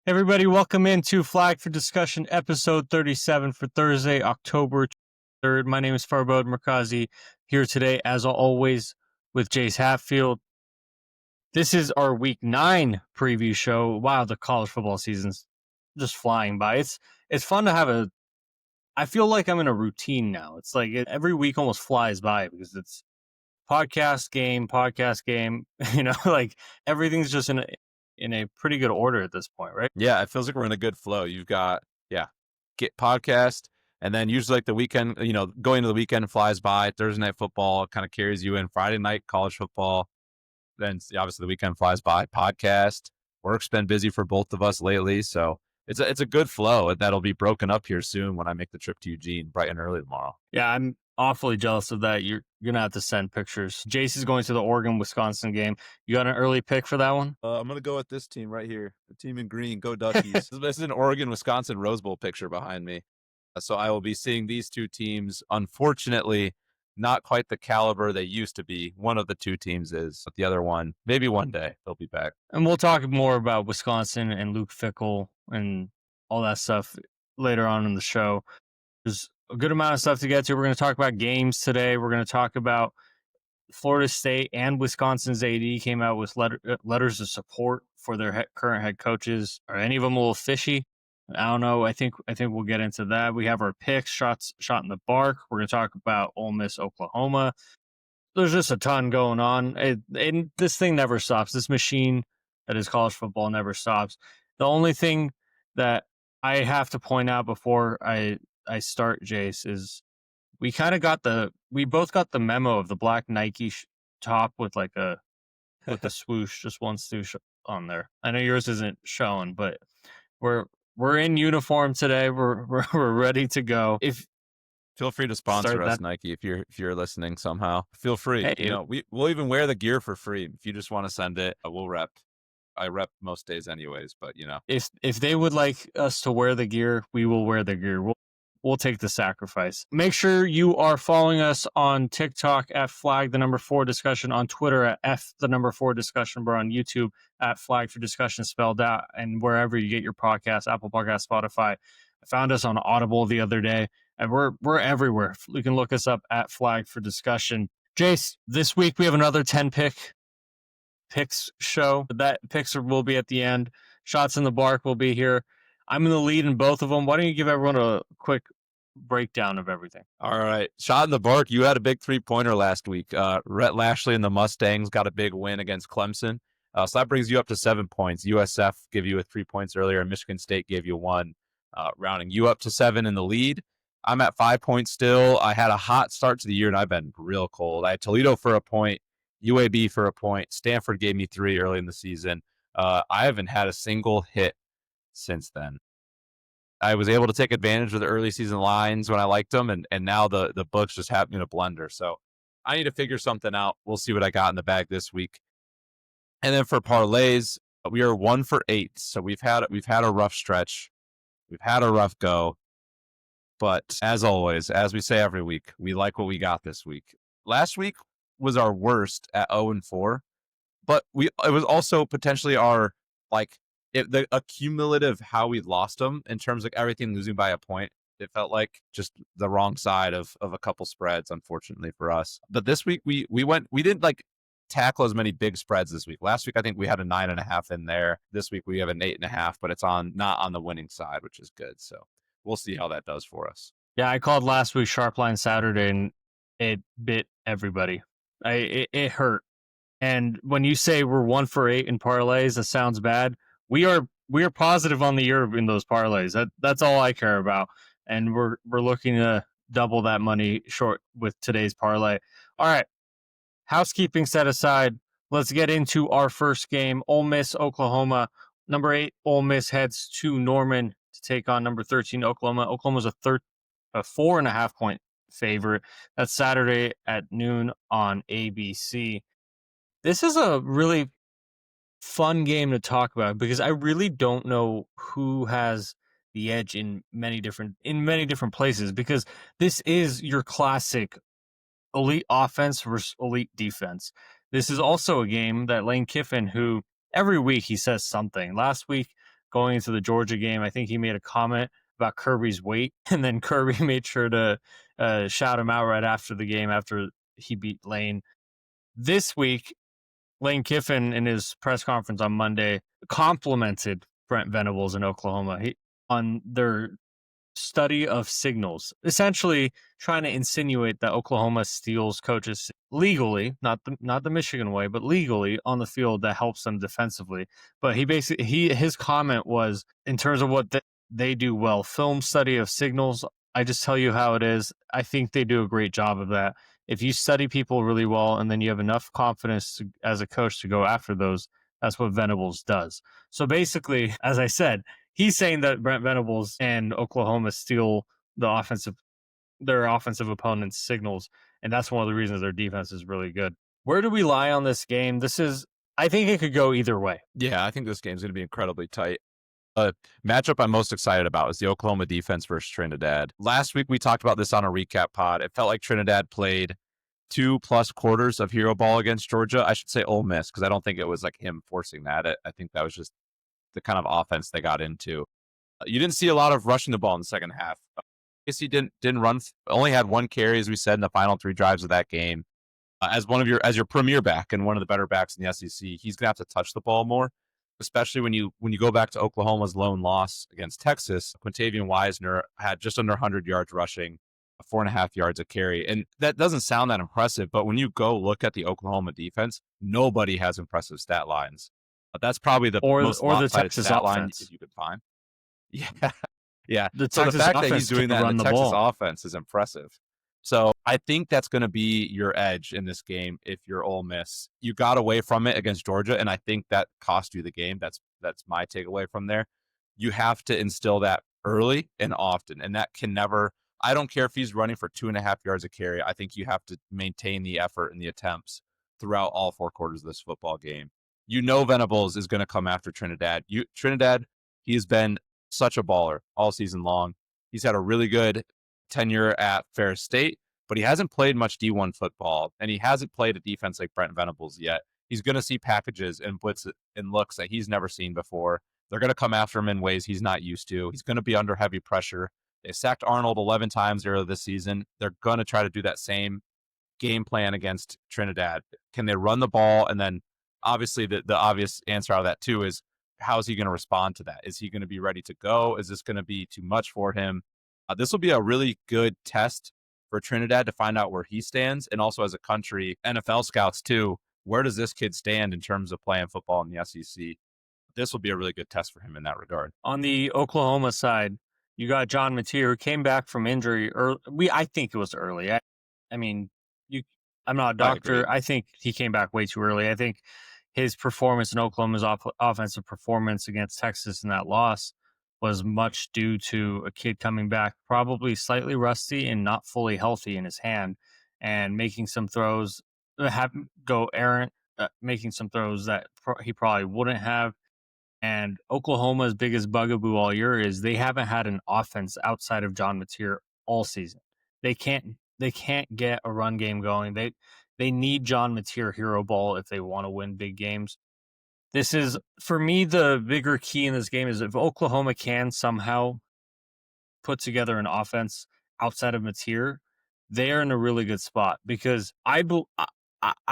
Everybody, welcome into Flag for Discussion, episode 37 for Thursday, October 3rd. My name is Farbod Merkazi, here today, as always, with Jace Hatfield. This is our Week 9 preview show. Wow, the college football season's just flying by. It's fun to have I feel like I'm in a routine now. It's like every week almost flies by because it's podcast game, like everything's just in a pretty good order at this point, right? Yeah, it feels like we're in a good flow. You've got, get podcast, and then usually like the weekend, going to the weekend flies by. Thursday night football kind of carries you in. Friday night college football, then obviously the weekend flies by. Podcast, work's been busy for both of us lately, so it's a good flow that'll be broken up here soon when I make the trip to Eugene bright and early tomorrow. Yeah, I'm awfully jealous of that. You're gonna have to send pictures. Jace is going to the Oregon-Wisconsin game. You got an early pick for that one? I'm gonna go with this team right here, the team in green. Go Duckies! This is an Oregon-Wisconsin Rose Bowl picture behind me, so I will be seeing these two teams. Unfortunately, not quite the caliber they used to be. One of the two teams is, but the other one, maybe one day they'll be back. And we'll talk more about Wisconsin and Luke Fickell and all that stuff later on in the show. There's a good amount of stuff to get to. We're going to talk about games today. We're going to talk about Florida State and Wisconsin's AD came out with letters of support for their current head coaches. Are any of them a little fishy? I don't know. I think we'll get into that. We have our picks, shot in the bark. We're going to talk about Ole Miss, Oklahoma. There's just a ton going on. And this thing never stops. This machine that is college football never stops. The only thing that I have to point out before I start, Jace, is we both got the memo of the black Nike top with the swoosh, just one swoosh on there. I know yours isn't showing, but we're in uniform today. We're ready to go. Feel free to sponsor us, Nike, if you're listening somehow. Feel free. Hey, we'll even wear the gear for free. If you just want to send it, we'll rep. I rep most days anyways, but if they would like us to wear the gear, we will wear the gear. We'll take the sacrifice. Make sure you are following us on TikTok at flag4discussion, on Twitter at F4discussion, we're on YouTube at flag4discussion spelled out, and wherever you get your podcasts, Apple Podcasts, Spotify. I found us on Audible the other day, and we're everywhere. You can look us up at Flag4Discussion. Jace, this week we have another 10 picks show. That picks will be at the end. Shots in the bark will be here. I'm in the lead in both of them. Why don't you give everyone a quick breakdown of everything? All right. Shot in the bark. You had a big 3-pointer last week. Rhett Lashley and the Mustangs got a big win against Clemson. So that brings you up to 7 points. USF gave you 3 points earlier, and Michigan State gave you 1, rounding you up to 7 in the lead. I'm at 5 points still. I had a hot start to the year, and I've been real cold. I had Toledo for a point, UAB for a point. Stanford gave me 3 early in the season. I haven't had a single hit since then. I was able to take advantage of the early season lines when I liked them, and now the books just have me in a blender. So I need to figure something out. We'll see what I got in the bag this week. And then for parlays, we are 1 for 8. So we've had a rough stretch. We've had a rough go. But as always, as we say every week, we like what we got this week. Last week was our worst at 0-4, but it was also potentially our the accumulative how we lost them in terms of everything losing by a point. It felt like just the wrong side of a couple spreads, unfortunately for us. But this week we didn't tackle as many big spreads this week. Last week I think we had a 9.5 in there. This week we have an 8.5, but it's not on the winning side, which is good. So we'll see how that does for us. Yeah, I called last week Sharpline Saturday, and it bit everybody. It hurt. And when you say we're 1 for 8 in parlays, that sounds bad. We are positive on the year in those parlays. That's all I care about. And we're looking to double that money short with today's parlay. All right. Housekeeping set aside, let's get into our first game. Ole Miss, Oklahoma. Number 8, Ole Miss heads to Norman to take on number 13, Oklahoma. Oklahoma's a 4.5 point favorite. That's Saturday at noon on ABC. This is a really fun game to talk about because I really don't know who has the edge in many different places, because this is your classic elite offense versus elite defense. This is also a game that Lane Kiffin, who every week he says something. Last week going into the Georgia game. I think he made a comment about Kirby's weight, and then Kirby made sure to shout him out right after the game after he beat Lane. This week, Lane Kiffin in his press conference on Monday complimented Brent Venables in Oklahoma on their study of signals, essentially trying to insinuate that Oklahoma steals coaches legally, not the Michigan way, but legally on the field that helps them defensively. But his comment was, in terms of what they do well, film study of signals. I just tell you how it is. I think they do a great job of that. If you study people really well and then you have enough confidence as a coach to go after those, that's what Venables does. So basically, as I said, he's saying that Brent Venables and Oklahoma steal their offensive opponent's signals, and that's one of the reasons their defense is really good. Where do we lie on this game? I think it could go either way. Yeah, I think this game's going to be incredibly tight. Matchup I'm most excited about is the Oklahoma defense versus Trinidad. Last week, we talked about this on a recap pod. It felt like Trinidad played 2+ quarters of hero ball against Georgia. I should say Ole Miss, because I don't think it was like him forcing that. I think that was just the kind of offense they got into. You didn't see a lot of rushing the ball in the second half. I guess he didn't run. Only had 1 carry, as we said, in the final 3 drives of that game. As your premier back and one of the better backs in the SEC, he's gonna have to touch the ball more, especially when you go back to Oklahoma's lone loss against Texas. Quintavious Wisner had just under 100 yards rushing, 4.5 yards a carry, and that doesn't sound that impressive. But when you go look at the Oklahoma defense, nobody has impressive stat lines. That's probably the most the Texas stat line offense you could find. Yeah, yeah. So the fact that he's doing that in the Texas offense is impressive. So I think that's going to be your edge in this game. If you're Ole Miss, you got away from it against Georgia, and I think that cost you the game. That's my takeaway from there. You have to instill that early and often, and that can never. I don't care if he's running for 2.5 yards a carry. I think you have to maintain the effort and the attempts throughout all 4 quarters of this football game. Venables is going to come after Trinidad. Trinidad, he has been such a baller all season long. He's had a really good tenure at Ferris State, but he hasn't played much D1 football, and he hasn't played a defense like Brent Venables yet. He's going to see packages and blitz and looks that he's never seen before. They're going to come after him in ways he's not used to. He's going to be under heavy pressure. They sacked Arnold 11 times earlier this season. They're going to try to do that same game plan against Trinidad. Can they run the ball? And then obviously the obvious answer out of that too is, how is he going to respond to that? Is he going to be ready to go? Is this going to be too much for him? This will be a really good test for Trinidad to find out where he stands, and also as a country, NFL scouts too. Where does this kid stand in terms of playing football in the SEC? This will be a really good test for him in that regard. On the Oklahoma side, you got John Mateer, who came back from injury early. I think it was early. I'm not a doctor. I think he came back way too early. I think his performance in Oklahoma's offensive performance against Texas in that loss was much due to a kid coming back probably slightly rusty and not fully healthy in his hand, and making some throws, go errant, making some throws that he probably wouldn't have. And Oklahoma's biggest bugaboo all year is they haven't had an offense outside of John Mateer all season. They can't get a run game going. They need John Mateer hero ball if they want to win big games. This is, for me, the bigger key in this game is if Oklahoma can somehow put together an offense outside of Mateer, they are in a really good spot, because I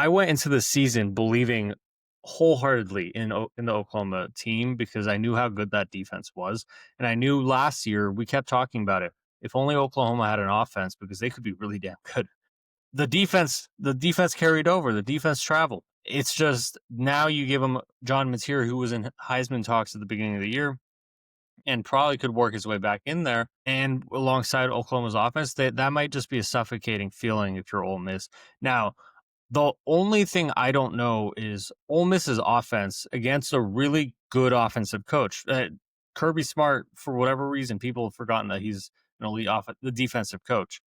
went into the season believing wholeheartedly in the Oklahoma team, because I knew how good that defense was. And I knew last year, we kept talking about it, if only Oklahoma had an offense, because they could be really damn good. The defense carried over. The defense traveled. It's just now you give him John Mateer, who was in Heisman talks at the beginning of the year and probably could work his way back in there, and alongside Oklahoma's offense, that might just be a suffocating feeling if you're Ole Miss. Now, the only thing I don't know is Ole Miss's offense against a really good offensive coach. Kirby Smart, for whatever reason, people have forgotten that he's an elite the defensive coach.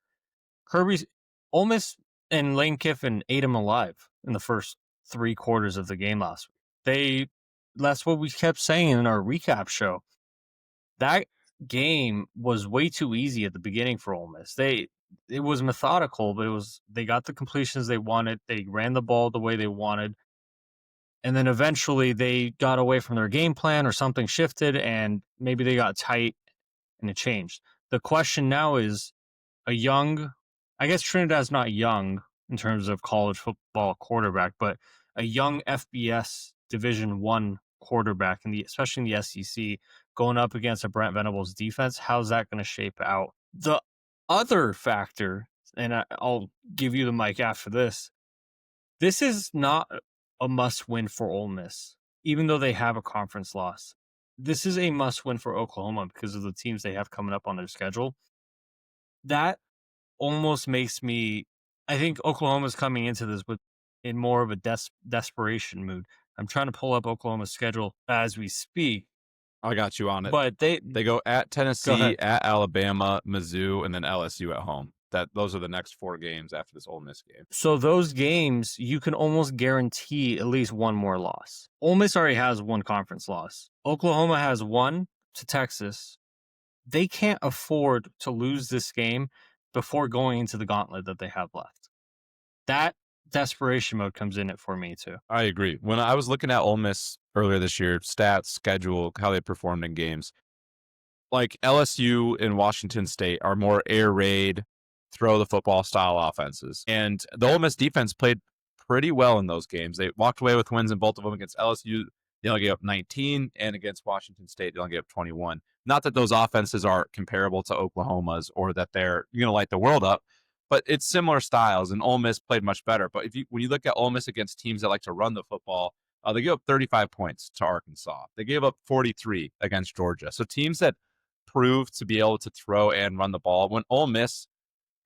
Ole Miss and Lane Kiffin ate him alive in the first 3 quarters of the game last week. That's what we kept saying in our recap show. That game was way too easy at the beginning for Ole Miss. It was methodical, but they got the completions they wanted. They ran the ball the way they wanted. And then eventually they got away from their game plan or something shifted and maybe they got tight and it changed. The question now is I guess Trinidad's not young in terms of college football quarterback, but a young FBS Division One quarterback especially in the SEC going up against a Brent Venables defense. How's that going to shape out? The other factor, and I'll give you the mic after this. This is not a must win for Ole Miss, even though they have a conference loss. This is a must win for Oklahoma because of the teams they have coming up on their schedule. That almost makes me. I think Oklahoma's coming into this in more of a desperation mood. I'm trying to pull up Oklahoma's schedule as we speak. I got you on it. But they go at Tennessee, at Alabama, Mizzou, and then LSU at home. Those are the next 4 games after this Ole Miss game. So those games, you can almost guarantee at least one more loss. Ole Miss already has one conference loss. Oklahoma has one to Texas. They can't afford to lose this game before going into the gauntlet that they have left. That desperation mode comes in it for me too. I agree. When I was looking at Ole Miss earlier this year, stats, schedule, how they performed in games, like LSU and Washington State are more air raid, throw the football style offenses. And the Ole Miss defense played pretty well in those games. They walked away with wins in both of them. Against LSU, they only gave up 19, and against Washington State, they only gave up 21. Not that those offenses are comparable to Oklahoma's or that they're going to light the world up, but it's similar styles, and Ole Miss played much better. But when you look at Ole Miss against teams that like to run the football, they gave up 35 points to Arkansas. They gave up 43 against Georgia. So teams that prove to be able to throw and run the ball, when Ole Miss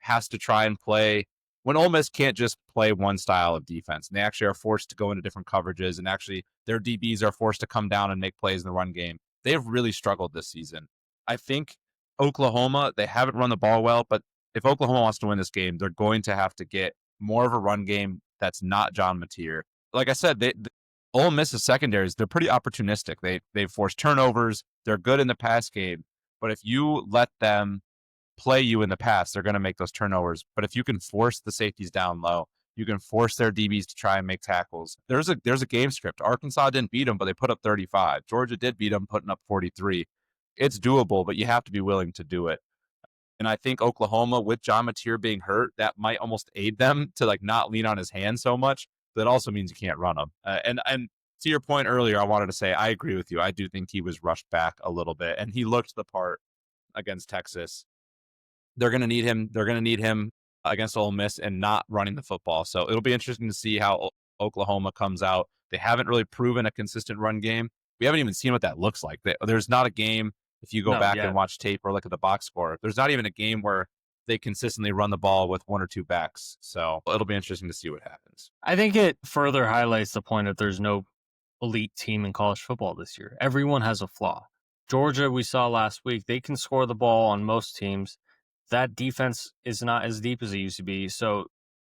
has to try and play, when Ole Miss can't just play one style of defense, and they actually are forced to go into different coverages, and actually their DBs are forced to come down and make plays in the run game, they have really struggled this season. I think Oklahoma, they haven't run the ball well, but if Oklahoma wants to win this game, they're going to have to get more of a run game that's not John Mateer. Like I said, Ole Miss's secondaries, they're pretty opportunistic. They force turnovers. They're good in the pass game. But if you let them play you in the pass, they're going to make those turnovers. But if you can force the safeties down low, you can force their DBs to try and make tackles. There's a game script. Arkansas didn't beat them, but they put up 35. Georgia did beat them, putting up 43. It's doable, but you have to be willing to do it. And I think Oklahoma, with John Mateer being hurt, that might almost aid them to not lean on his hand so much. But it also means you can't run him. And to your point earlier, I wanted to say I agree with you. I do think he was rushed back a little bit, and he looked the part against Texas. They're going to need him. They're going to need him against Ole Miss and not running the football. So it'll be interesting to see how Oklahoma comes out. They haven't really proven a consistent run game. We haven't even seen what that looks like. There's not a game. If you go back and watch tape or look at the box score, there's not even a game where they consistently run the ball with 1 or 2 backs. So it'll be interesting to see what happens. I think it further highlights the point that there's no elite team in college football this year. Everyone has a flaw. Georgia, we saw last week, they can score the ball on most teams. That defense is not as deep as it used to be, so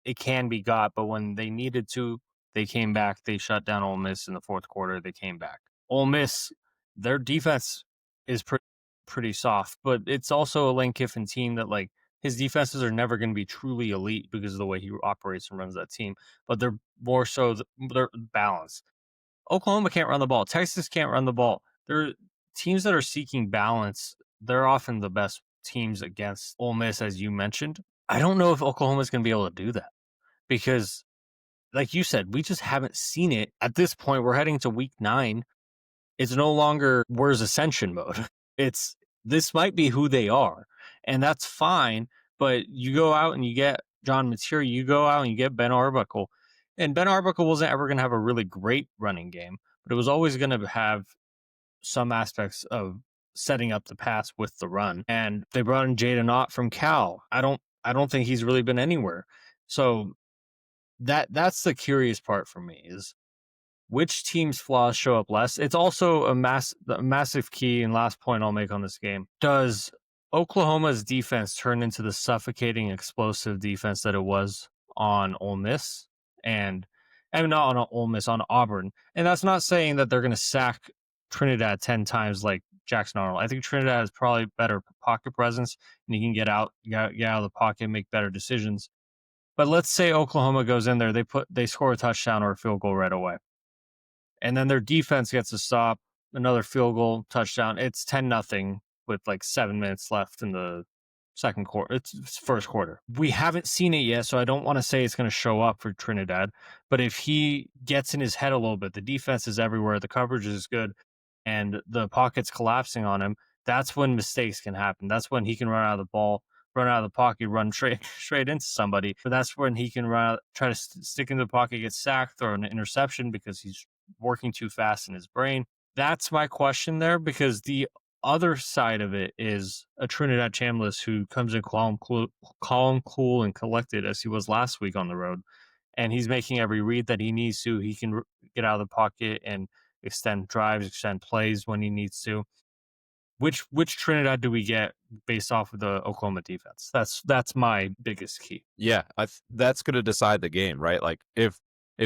it can be got. But when they needed to, they came back. They shut down Ole Miss in the fourth quarter. They came back. Ole Miss, their defense is pretty soft, but it's also a Lane Kiffin team that his defenses are never going to be truly elite because of the way he operates and runs that team. But they're more so they're balanced. Oklahoma can't run the ball. Texas can't run the ball. They're teams that are seeking balance. They're often the best teams against Ole Miss, as you mentioned. I don't know if Oklahoma is going to be able to do that because, like you said, we just haven't seen it. At this point, we're heading to week 9. It's no longer where's ascension mode. This might be who they are, and that's fine. But you go out and you get John Mateer, you go out and you get Ben Arbuckle, and Ben Arbuckle wasn't ever going to have a really great running game, but it was always going to have some aspects of setting up the pass with the run. And they brought in Jaden Ott from Cal. I don't think he's really been anywhere. So that's the curious part for me is which team's flaws show up less. It's also a massive key and last point I'll make on this game. Does Oklahoma's defense turn into the suffocating, explosive defense that it was on Ole Miss? And not on Ole Miss, on Auburn. And that's not saying that they're going to sack Trinidad 10 times like Jackson Arnold. I think Trinidad has probably better pocket presence, and he can get out of the pocket and make better decisions. But let's say Oklahoma goes in there, they score a touchdown or a field goal right away. And then their defense gets a stop, another field goal, touchdown. It's 10-0 with like 7 minutes left in the second quarter. It's first quarter. We haven't seen it yet, so I don't want to say it's going to show up for Trinidad. But if he gets in his head a little bit, the defense is everywhere, the coverage is good, and the pocket's collapsing on him, that's when mistakes can happen. That's when he can run out of the ball, run out of the pocket, run straight into somebody. But that's when he can run out, try to stick into the pocket, get sacked, or an interception because he's working too fast in his brain. That's my question there, because the other side of it is a Trinidad Chambliss who comes in calm, cool, and collected as he was last week on the road, and he's making every read that he needs to. He can get out of the pocket and extend drives, extend plays when he needs to. Which Trinidad do we get based off of the Oklahoma defense? That's my biggest key. Yeah, that's going to decide the game, right? Like if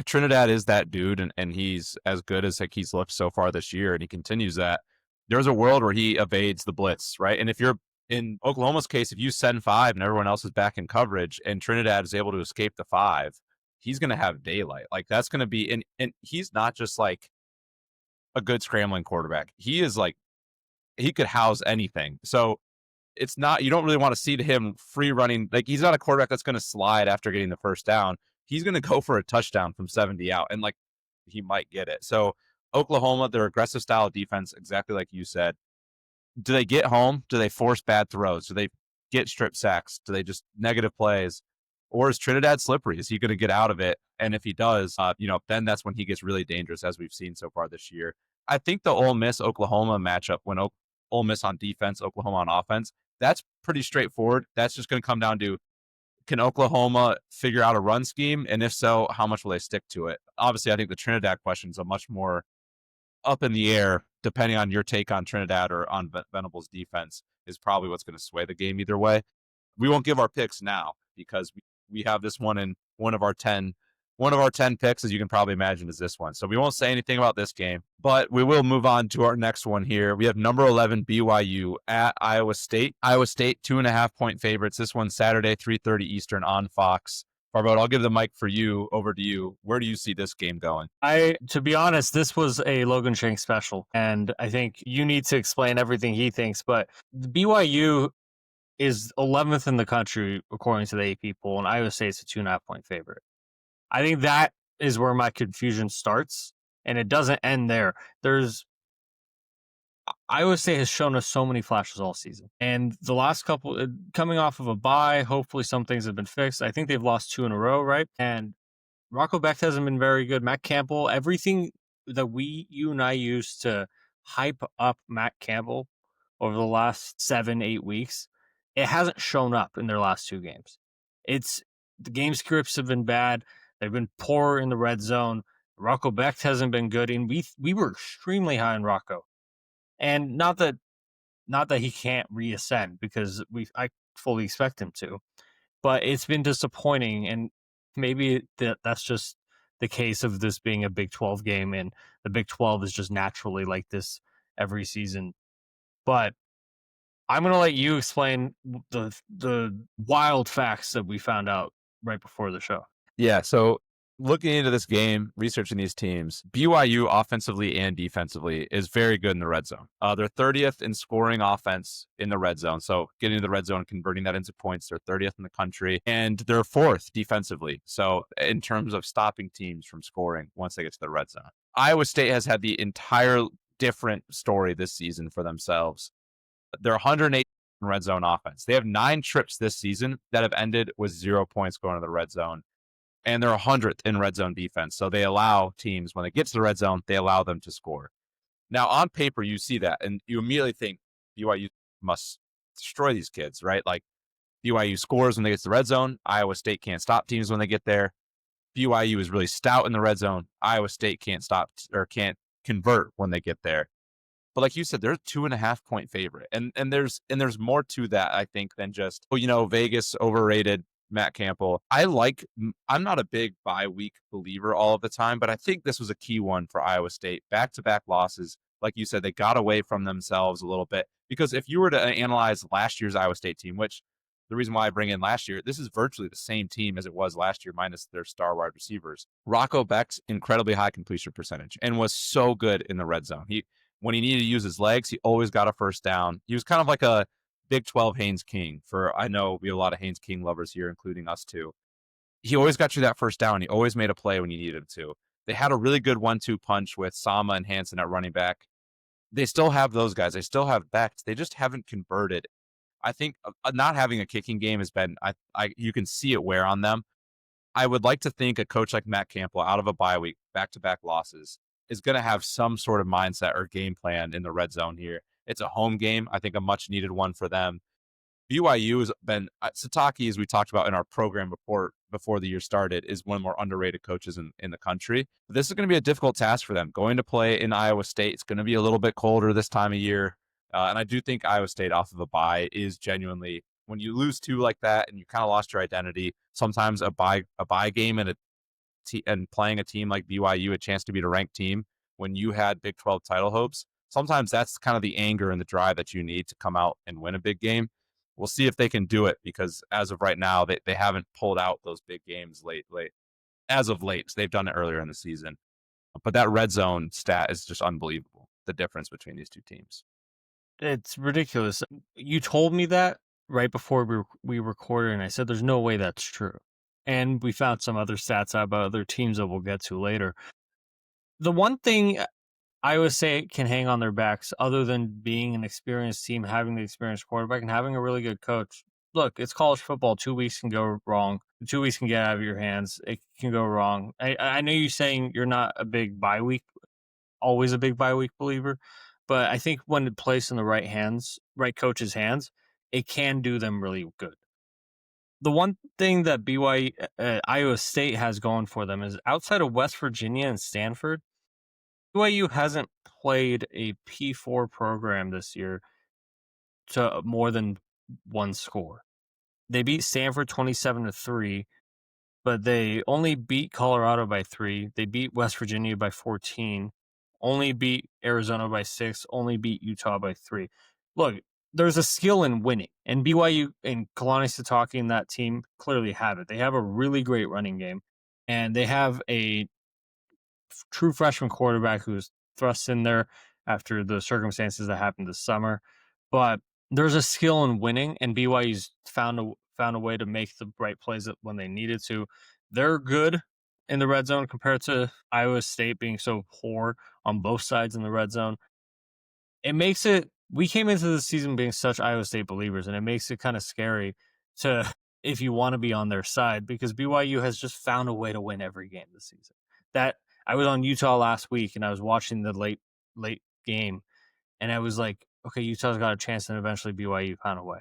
Trinidad is that dude and he's as good as like he's looked so far this year and he continues that, there's a world where he evades the blitz, right? And if you're in Oklahoma's case, if you send 5 and everyone else is back in coverage and Trinidad is able to escape the 5, he's going to have daylight. Like that's going to be, and he's not just like a good scrambling quarterback. He is like, he could house anything. So it's not, you don't really want to see to him free running. Like he's not a quarterback that's going to slide after getting the first down. He's going to go for a touchdown from 70 out, and like he might get it. So Oklahoma, their aggressive style of defense, exactly like you said. Do they get home? Do they force bad throws? Do they get strip sacks? Do they just negative plays? Or is Trinidad slippery? Is he going to get out of it? And if he does, then that's when he gets really dangerous, as we've seen so far this year. I think the Ole Miss Oklahoma matchup, when Ole Miss on defense, Oklahoma on offense, that's pretty straightforward. That's just going to come down to, can Oklahoma figure out a run scheme? And if so, how much will they stick to it? Obviously, I think the Trinidad question is a much more up in the air, depending on your take on Trinidad or on Venables' defense, is probably what's going to sway the game either way. We won't give our picks now because we have this one in one of our 10 picks, as you can probably imagine, is this one. So we won't say anything about this game, but we will move on to our next one here. We have number 11 BYU at Iowa State. Iowa State 2.5-point favorites. This one Saturday, 3:30 Eastern on Fox. Barboat, I'll give the mic over to you. Where do you see this game going? To be honest, this was a Logan Shank special, and I think you need to explain everything he thinks, but the BYU is 11th in the country according to the AP poll, and Iowa State's a 2.5-point favorite. I think that is where my confusion starts, and it doesn't end there. Iowa State has shown us so many flashes all season, and the last couple, coming off of a bye, hopefully some things have been fixed. I think they've lost 2 in a row, right? And Rocco Becht hasn't been very good. Matt Campbell, everything that you and I used to hype up Matt Campbell over the last 7-8 weeks, it hasn't shown up in their last 2 games. The game scripts have been bad. They've been poor in the red zone. Rocco Becht hasn't been good, and we were extremely high on Rocco. And not that he can't reascend, because I fully expect him to, but it's been disappointing, and maybe that's just the case of this being a Big 12 game, and the Big 12 is just naturally like this every season. But I'm going to let you explain the wild facts that we found out right before the show. Yeah, so looking into this game, researching these teams, BYU offensively and defensively is very good in the red zone. They're 30th in scoring offense in the red zone. So getting to the red zone and converting that into points, they're 30th in the country. And they're 4th defensively. So in terms of stopping teams from scoring once they get to the red zone. Iowa State has had the entire different story this season for themselves. They're 108 in red zone offense. They have 9 trips this season that have ended with 0 points going to the red zone. And they're 100th in red zone defense. So they allow teams, when they get to the red zone, they allow them to score. Now, on paper, you see that, and you immediately think BYU must destroy these kids, right? Like, BYU scores when they get to the red zone. Iowa State can't stop teams when they get there. BYU is really stout in the red zone. Iowa State can't stop or can't convert when they get there. But like you said, they're a 2.5-point favorite. And there's more to that, I think, than just, Vegas overrated Matt Campbell. I'm not a big bye week believer all of the time, but I think this was a key one for Iowa State. Back-to-back losses. Like you said, they got away from themselves a little bit. Because if you were to analyze last year's Iowa State team, which the reason why I bring in last year, this is virtually the same team as it was last year, minus their star wide receivers. Rocco Beck's incredibly high completion percentage and was so good in the red zone. When he needed to use his legs, he always got a first down. He was kind of like a Big 12 Haynes King. I know we have a lot of Haynes King lovers here, including us too. He always got you that first down. He always made a play when you needed him to. They had a really good 1-2 punch with Sama and Hansen at running back. They still have those guys. They still have Beck. They just haven't converted. I think not having a kicking game has been, you can see it wear on them. I would like to think a coach like Matt Campbell, out of a bye week, back-to-back losses, is going to have some sort of mindset or game plan in the red zone here. It's a home game. I think a much-needed one for them. BYU has been Sataki, as we talked about in our program before the year started, is one of the more underrated coaches in the country. But this is going to be a difficult task for them. Going to play in Iowa State, it's going to be a little bit colder this time of year. And I do think Iowa State off of a bye is genuinely, when you lose two like that and you kind of lost your identity, sometimes a bye game and playing a team like BYU, a chance to beat a ranked team when you had Big 12 title hopes, sometimes that's kind of the anger and the drive that you need to come out and win a big game. We'll see if they can do it, because as of right now, they haven't pulled out those big games late. As of late, so they've done it earlier in the season. But that red zone stat is just unbelievable, the difference between these two teams. It's ridiculous. You told me that right before we recorded, and I said there's no way that's true. And we found some other stats out about other teams that we'll get to later. The one thing Iowa State can hang on their backs, other than being an experienced team, having the experienced quarterback, and having a really good coach. Look, it's college football. 2 weeks can go wrong. 2 weeks can get out of your hands. It can go wrong. I know you're saying you're not a big bye week, always a big bye week believer, but I think when it's placed in the right coach's hands, it can do them really good. The one thing that Iowa State has going for them is, outside of West Virginia and Stanford, BYU hasn't played a P4 program this year to more than one score. They beat Stanford 27-3, but they only beat Colorado by 3. They beat West Virginia by 14, only beat Arizona by 6, only beat Utah by 3. Look, there's a skill in winning, and BYU and Kalani Sitake and that team clearly have it. They have a really great running game, and they have a true freshman quarterback who's thrust in there after the circumstances that happened this summer. But there's a skill in winning, and BYU's found a way to make the right plays when they needed to. They're good in the red zone compared to Iowa State being so poor on both sides in the red zone. It makes it, we came into the season being such Iowa State believers, and it makes it kind of scary if you want to be on their side, because BYU has just found a way to win every game this season. That I was on Utah last week, and I was watching the late game, and I was like, okay, Utah's got a chance, and eventually BYU found a way.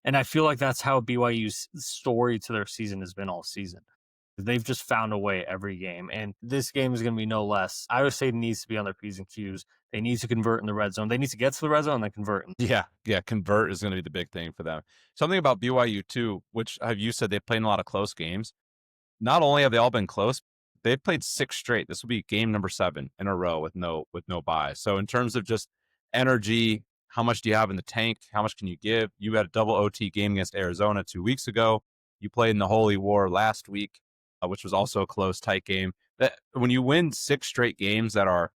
And I feel like that's how BYU's story to their season has been all season. They've just found a way every game, and this game is going to be no less. Iowa State needs to be on their P's and Q's. They need to convert in the red zone. They need to get to the red zone and then convert. Yeah, convert is going to be the big thing for them. Something about BYU too, which you said they've played in a lot of close games. Not only have they all been close, they've played 6 straight. This will be game number 7 in a row with no bye. So in terms of just energy, how much do you have in the tank? How much can you give? You had a double OT game against Arizona 2 weeks ago. You played in the Holy War last week, which was also a close, tight game. That when you win 6 straight games that are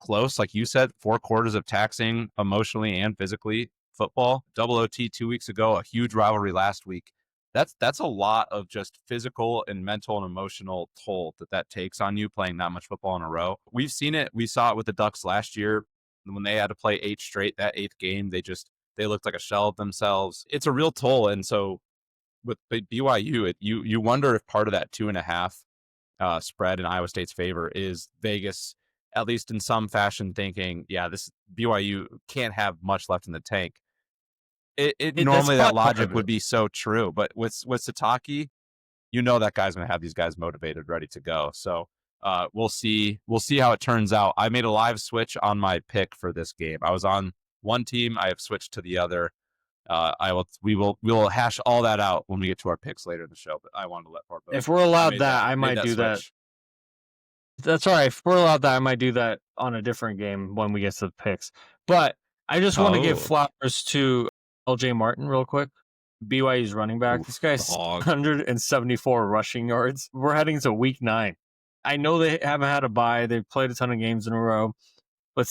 close, like you said, 4 quarters of taxing emotionally and physically football, double OT 2 weeks ago, a huge rivalry last week. That's a lot of just physical and mental and emotional toll that takes on you playing that much football in a row. We've seen it. We saw it with the Ducks last year when they had to play 8 straight. That 8th game, they looked like a shell of themselves. It's a real toll. And so with BYU, you wonder if part of that 2.5 spread in Iowa State's favor is Vegas, at least in some fashion, thinking, yeah, this BYU can't have much left in the tank. Normally that logic would be so true, but with Sitake, that guy's going to have these guys motivated, ready to go. So we'll see how it turns out. I made a live switch on my pick for this game. I was on one team. I have switched to the other. We will hash all that out when we get to our picks later in the show. But I wanted to let Barbo. If we're allowed that, I might do that. That's all right. If we're allowed that, I might do that on a different game when we get to the picks. But I just want to give flowers to LJ Martin real quick. BYU's running back. Oof, This guy's dog. 174 rushing yards. We're heading to week 9. I know they haven't had a bye. They've played a ton of games in a row, but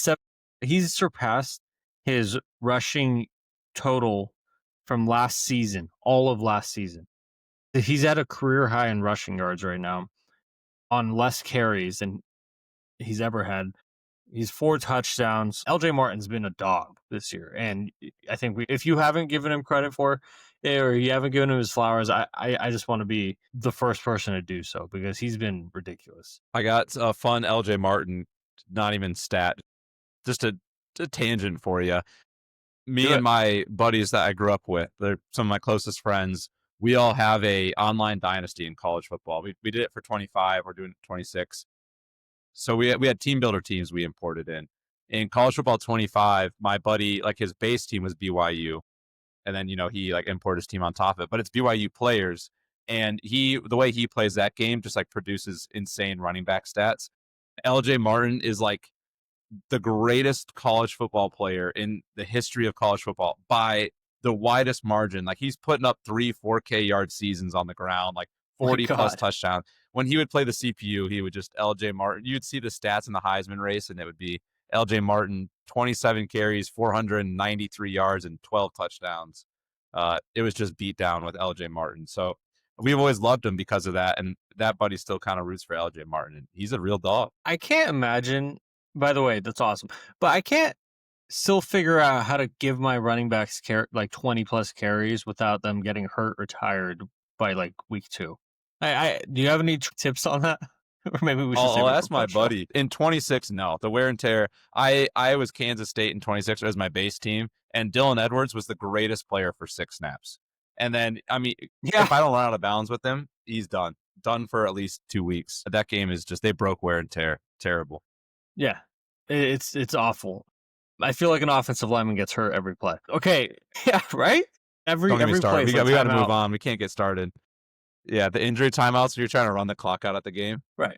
he's surpassed his rushing total from last season, all of last season. He's at a career high in rushing yards right now on less carries than he's ever had. He's 4 touchdowns. LJ Martin's been a dog this year. And I think if you haven't given him credit for it or you haven't given him his flowers, I just want to be the first person to do so because he's been ridiculous. I got a fun LJ Martin, not even stat, just a tangent for you. Me and my buddies that I grew up with, they're some of my closest friends. We all have a online dynasty in college football. We did it for 25. We're doing it for 26. So we had team builder teams we imported in. In college football 25, my buddy, like his base team was BYU. And then, he like imported his team on top of it. But it's BYU players. And the way he plays that game just like produces insane running back stats. LJ Martin is like the greatest college football player in the history of college football by the widest margin. Like he's putting up 3-4K yard seasons on the ground, like 40 plus touchdowns. When he would play the CPU, he would just LJ Martin. You'd see the stats in the Heisman race, and it would be LJ Martin, 27 carries, 493 yards, and 12 touchdowns. It was just beat down with LJ Martin. So we've always loved him because of that, and that buddy still kind of roots for LJ Martin. And he's a real dog. I can't imagine. By the way, that's awesome. But I can't still figure out how to give my running backs like 20 plus carries without them getting hurt or tired by like week 2. Do you have any tips on that? Or maybe we should I'll ask my buddy. In 26, no. The wear and tear. I was Kansas State in 26 as my base team, and Dylan Edwards was the greatest player for 6 snaps. And then, if I don't run out of bounds with him, he's done. Done for at least 2 weeks. That game is just, they broke wear and tear. Terrible. Yeah, it's awful. I feel like an offensive lineman gets hurt every play. Okay, yeah, right? Every play. We got to move on. We can't get started. Yeah, the injury timeouts, you're trying to run the clock out at the game. Right.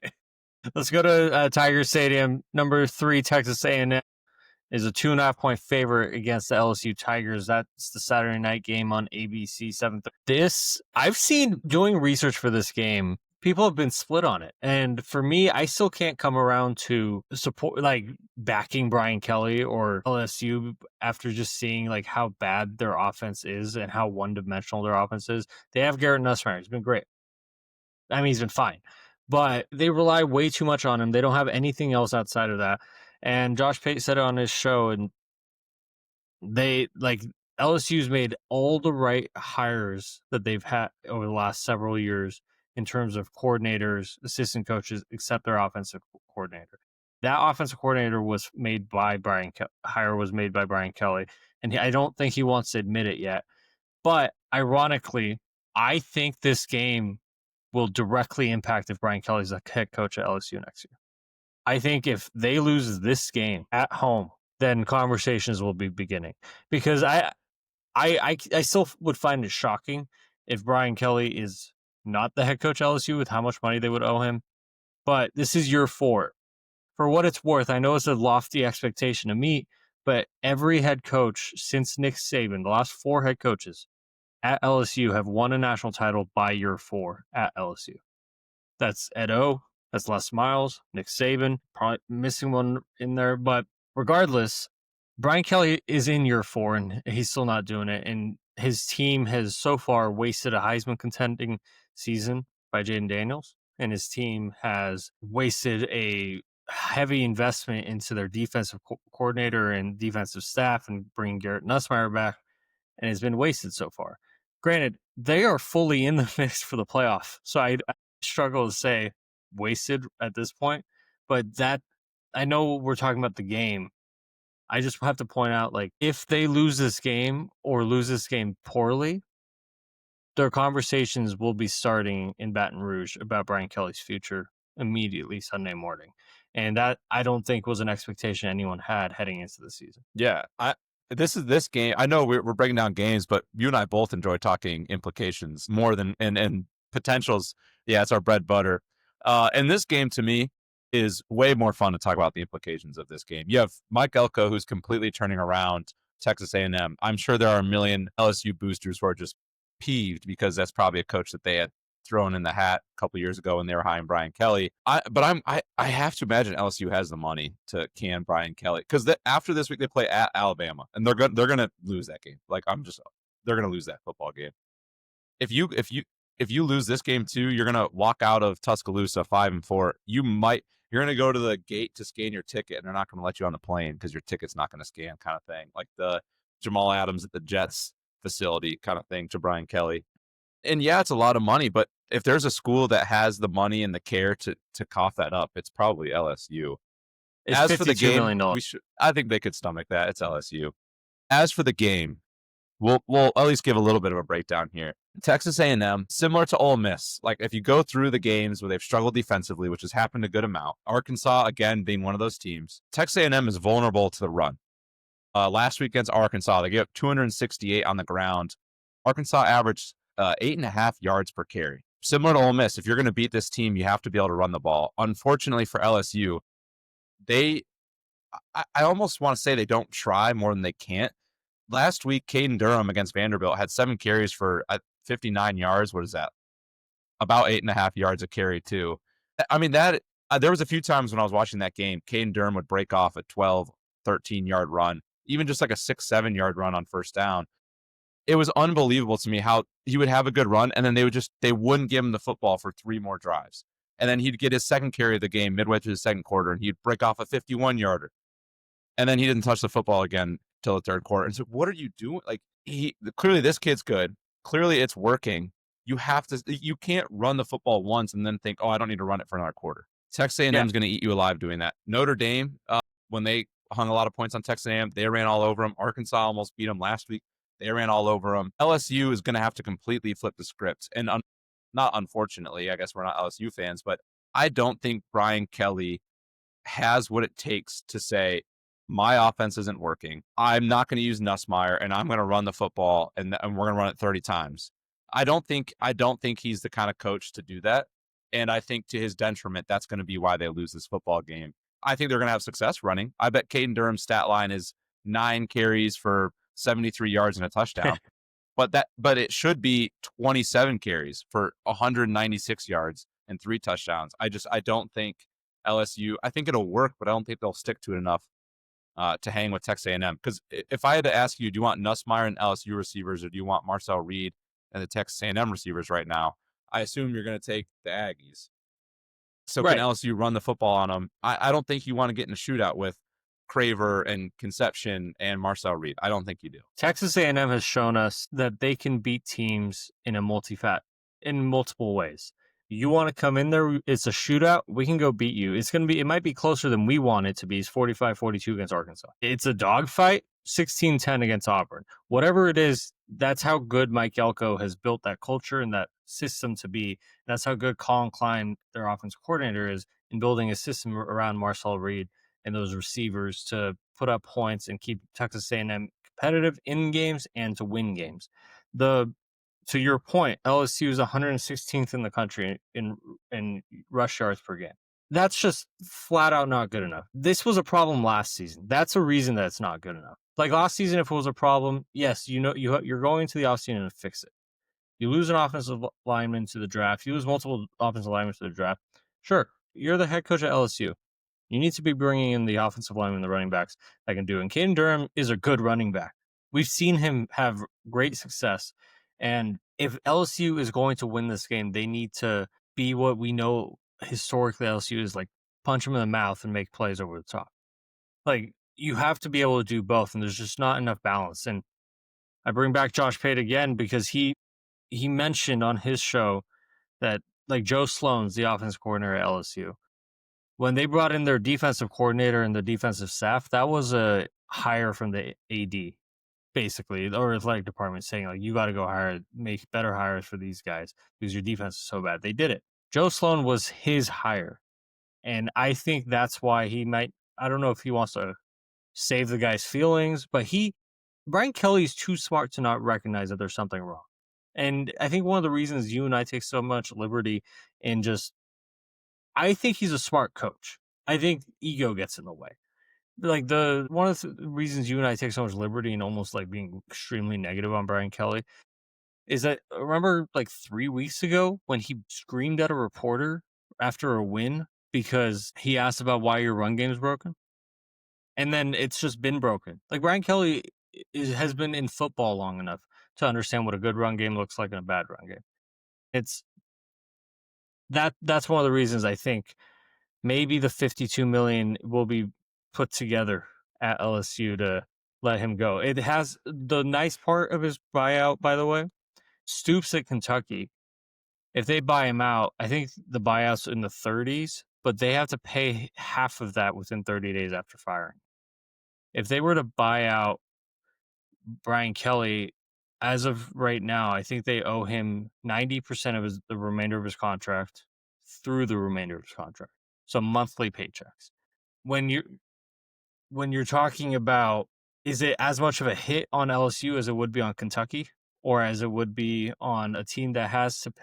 Let's go to Tiger Stadium. Number 3, Texas A&M is a 2.5-point favorite against the LSU Tigers. That's the Saturday night game on ABC 7:30. I've seen, doing research for this game, people have been split on it. And for me, I still can't come around to support, like backing Brian Kelly or LSU after just seeing like how bad their offense is and how one-dimensional their offense is. They have Garrett Nussmeier. He's been great. I mean, he's been fine. But they rely way too much on him. They don't have anything else outside of that. And Josh Pate said it on his show, and LSU's made all the right hires that they've had over the last several years in terms of coordinators, assistant coaches, except their offensive coordinator. That offensive coordinator was made by Brian Kelly, and I don't think he wants to admit it yet. But ironically, I think this game will directly impact if Brian Kelly's the head coach at LSU next year. I think if they lose this game at home, then conversations will be beginning. Because I still would find it shocking if Brian Kelly is not the head coach at LSU with how much money they would owe him. But this is year 4. For what it's worth, I know it's a lofty expectation to meet, but every head coach since Nick Saban, the last 4 head coaches at LSU have won a national title by year 4 at LSU. That's Ed O, that's Les Miles, Nick Saban, probably missing one in there. But regardless, Brian Kelly is in year 4 and he's still not doing it. And his team has so far wasted a Heisman contending season by Jaden Daniels. And his team has wasted a heavy investment into their defensive coordinator and defensive staff and bringing Garrett Nussmeier back. And it's been wasted so far. Granted, they are fully in the mix for the playoff. So I struggle to say wasted at this point. But that, I know we're talking about the game. I just have to point out, like, if they lose this game or lose this game poorly, their conversations will be starting in Baton Rouge about Brian Kelly's future immediately Sunday morning. And that, I don't think, was an expectation anyone had heading into the season. Yeah, this game. I know we're breaking down games, but you and I both enjoy talking implications more than and potentials. Yeah, it's our bread butter. And this game to me is way more fun to talk about the implications of this game. You have Mike Elko, who's completely turning around Texas A&M. I'm sure there are a million LSU boosters who are just peeved because that's probably a coach that they had thrown in the hat a couple years ago when they were hiring Brian Kelly. I have to imagine LSU has the money to can Brian Kelly because after this week they play at Alabama and they're gonna lose that game. Like they're gonna lose that football game. If you lose this game too, you're gonna walk out of Tuscaloosa 5-4. You're gonna go to the gate to scan your ticket, and they're not gonna let you on the plane because your ticket's not gonna scan, kind of thing. Like the Jamal Adams at the Jets facility kind of thing to Brian Kelly. And yeah, it's a lot of money, but if there's a school that has the money and the care to cough that up, it's probably LSU. It's As for the $52 game, million. I think they could stomach that. It's LSU. As for the game, we'll at least give a little bit of a breakdown here. Texas A&M, similar to Ole Miss, like if you go through the games where they've struggled defensively, which has happened a good amount, Arkansas, again, being one of those teams, Texas A&M is vulnerable to the run. Last week against Arkansas, they gave up 268 on the ground. Arkansas averaged 8.5 yards per carry. Similar to Ole Miss, if you're going to beat this team, you have to be able to run the ball. Unfortunately for LSU, I almost want to say they don't try more than they can't. Last week, Caden Durham against Vanderbilt had 7 carries for 59 yards. What is that? About 8.5 yards a carry, too. I mean, there was a few times when I was watching that game, Caden Durham would break off a 12, 13-yard run, even just like a 6, 7-yard run on first down. It was unbelievable to me how he would have a good run, and then they wouldn't give him the football for 3 more drives. And then he'd get his second carry of the game midway through the second quarter, and he'd break off a 51-yarder. And then he didn't touch the football again till the third quarter. And so what are you doing? Like clearly this kid's good. Clearly it's working. You can't run the football once and then think, oh, I don't need to run it for another quarter. Texas A&M is going to eat you alive doing that. Notre Dame, when they hung a lot of points on Texas A&M, they ran all over them. Arkansas almost beat them last week. They ran all over them. LSU is going to have to completely flip the script. And not unfortunately, I guess we're not LSU fans, but I don't think Brian Kelly has what it takes to say, my offense isn't working. I'm not going to use Nussmeier, and I'm going to run the football, and we're going to run it 30 times. I don't think he's the kind of coach to do that, and I think to his detriment, that's going to be why they lose this football game. I think they're going to have success running. I bet Caden Durham's stat line is 9 carries for 73 yards and a touchdown, but it should be 27 carries for 196 yards and 3 touchdowns. I don't think LSU. I think it'll work, but I don't think they'll stick to it enough to hang with Texas A&M. Because if I had to ask you, do you want Nussmeier and LSU receivers, or do you want Marcel Reed and the Texas A&M receivers right now? I assume you're going to take the Aggies. So Can LSU run the football on them? I don't think you want to get in a shootout with Craver and Conception and Marcel Reed. I don't think you do. Texas A&M has shown us that they can beat teams in multiple ways. You want to come in there, it's a shootout, we can go beat you. It might be closer than we want it to be. It's 45-42 against Arkansas. It's a dogfight, 16-10 against Auburn. Whatever it is, that's how good Mike Elko has built that culture and that system to be. That's how good Colin Klein, their offensive coordinator, is in building a system around Marcel Reed and those receivers to put up points and keep Texas A&M competitive in games and to win games. To your point, LSU is 116th in the country in rush yards per game. That's just flat out not good enough. This was a problem last season. That's a reason that it's not good enough. Like last season, if it was a problem, yes, you're going to the offseason to fix it. You lose an offensive lineman to the draft. You lose multiple offensive linemen to the draft. Sure, you're the head coach at LSU. You need to be bringing in the offensive linemen, the running backs that can do it. And Caden Durham is a good running back. We've seen him have great success. And if LSU is going to win this game, they need to be what we know historically LSU is, like punch them in the mouth and make plays over the top. Like you have to be able to do both, and there's just not enough balance. And I bring back Josh Pate again because he mentioned on his show that like Joe Sloan's the offensive coordinator at LSU. When they brought in their defensive coordinator and the defensive staff, that was a hire from the AD, basically, or athletic department saying, like, you got to go make better hires for these guys because your defense is so bad. They did it. Joe Sloan was his hire. And I think that's why I don't know if he wants to save the guy's feelings, but Brian Kelly's too smart to not recognize that there's something wrong. And I think one of the reasons you and I take so much liberty in I think he's a smart coach. I think ego gets in the way. Like one of the reasons you and I take so much liberty and almost like being extremely negative on Brian Kelly is that remember like 3 weeks ago when he screamed at a reporter after a win because he asked about why your run game is broken? And then it's just been broken. Like Brian Kelly has been in football long enough to understand what a good run game looks like and a bad run game. It's that's one of the reasons I think maybe the 52 million will be put together at LSU to let him go. It has the nice part of his buyout, by the way. Stoops at Kentucky. If they buy him out, I think the buyout's in the 30s, but they have to pay half of that within 30 days after firing. If they were to buy out Brian Kelly, as of right now, I think they owe him 90% of the remainder of his contract through the remainder of his contract. So monthly paychecks. When you're talking about, is it as much of a hit on LSU as it would be on Kentucky, or as it would be on a team that has to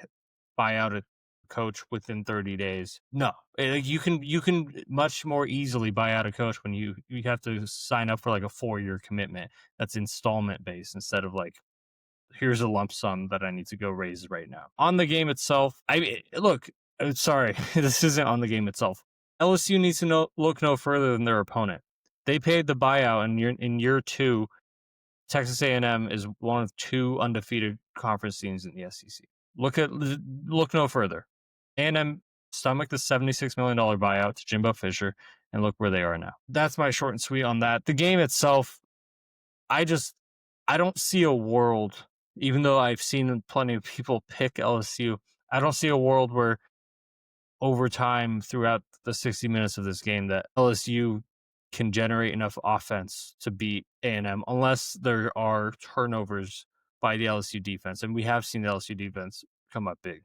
buy out a coach within 30 days? No, you can much more easily buy out a coach when you have to sign up for like a 4-year commitment that's installment based instead of like, here's a lump sum that I need to go raise right now. On the game itself, look, sorry, this isn't on the game itself. LSU needs to look no further than their opponent. They paid the buyout, and in year 2, Texas A&M is one of 2 undefeated conference teams in the SEC. Look no further. A&M stomached the $76 million buyout to Jimbo Fisher, and look where they are now. That's my short and sweet on that. The game itself, I don't see a world, even though I've seen plenty of people pick LSU, I don't see a world where over time throughout the 60 minutes of this game that LSU can generate enough offense to beat A&M unless there are turnovers by the LSU defense. And we have seen the LSU defense come up big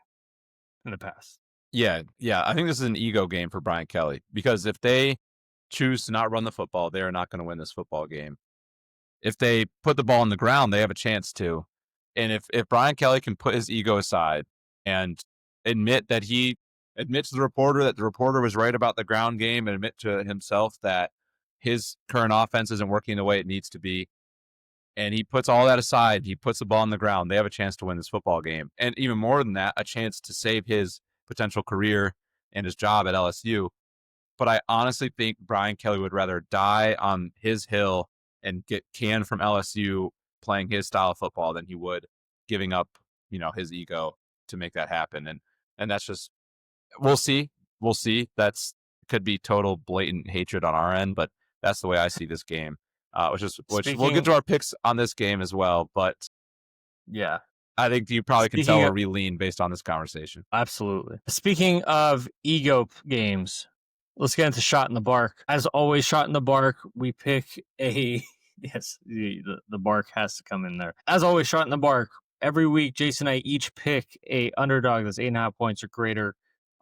in the past. Yeah. I think this is an ego game for Brian Kelly because if they choose to not run the football, they are not going to win this football game. If they put the ball on the ground, they have a chance to. And if Brian Kelly can put his ego aside and admit to the reporter that the reporter was right about the ground game and admit to himself that his current offense isn't working the way it needs to be, and he puts all that aside, he puts the ball on the ground, they have a chance to win this football game. And even more than that, a chance to save his potential career and his job at LSU. But I honestly think Brian Kelly would rather die on his hill and get canned from LSU playing his style of football than he would giving up, his ego to make that happen. And that's just, we'll see. That's could be total blatant hatred on our end, but that's the way I see this game. Which we'll get to our picks on this game as well. But yeah, I think you probably can tell where we lean based on this conversation. Absolutely. Speaking of ego games, let's get into Shot in the Bark. As always, Shot in the Bark, we pick a yes, the bark has to come in there. As always, Shot in the Bark. Every week, Jason and I each pick a underdog that's 8.5 points or greater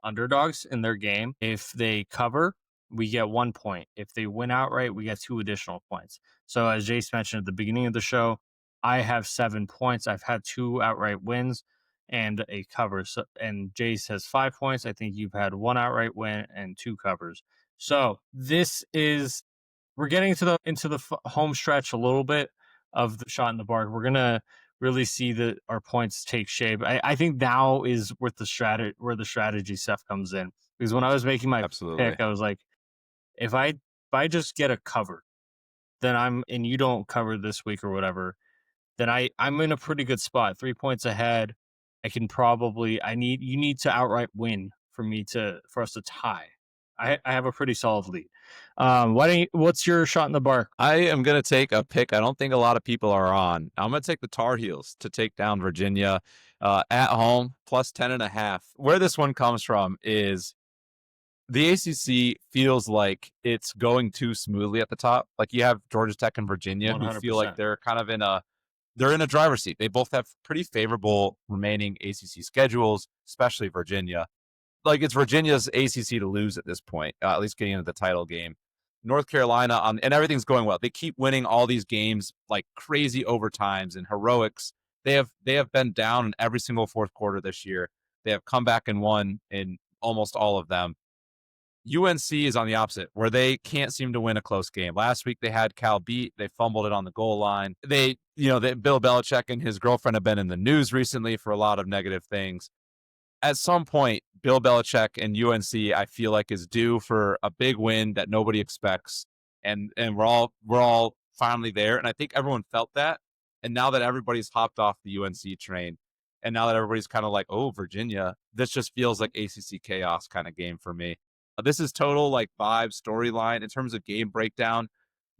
underdogs in their game. If they cover, we get 1 point. If they win outright, we get 2 additional points. So as Jace mentioned at the beginning of the show, I have 7 points. I've had 2 outright wins and a cover. So, and Jace has 5 points. I think you've had 1 outright win and 2 covers. So we're getting into the home stretch a little bit of the Shot in the Bark. We're gonna really see our points take shape. I think now is where the strategy stuff comes in, because when I was making my pick, I was like, if I just get a cover, then and you don't cover this week or whatever, then I'm in a pretty good spot, 3 points ahead. You need to outright win for us to tie. I have a pretty solid lead. What's your Shot in the Bark? I am going to take a pick I don't think a lot of people are on. I'm going to take the Tar Heels to take down Virginia at home, plus 10.5. Where this one comes from is the ACC feels like it's going too smoothly at the top. Like you have Georgia Tech and Virginia 100%. Who feel like they're kind of in a driver's seat. They both have pretty favorable remaining ACC schedules, especially Virginia. Like it's Virginia's ACC to lose at this point, at least getting into the title game. North Carolina, and everything's going well. They keep winning all these games, like crazy overtimes and heroics. They have been down in every single fourth quarter this year. They have come back and won in almost all of them. UNC is on the opposite, where they can't seem to win a close game. Last week they had Cal beat. They fumbled it on the goal line. Bill Belichick and his girlfriend have been in the news recently for a lot of negative things. At some point, Bill Belichick and UNC, I feel like, is due for a big win that nobody expects, and we're all finally there. And I think everyone felt that. And now that everybody's hopped off the UNC train, and now that everybody's kind of like, oh, Virginia, this just feels like ACC chaos kind of game for me. This is total like vibe storyline in terms of game breakdown.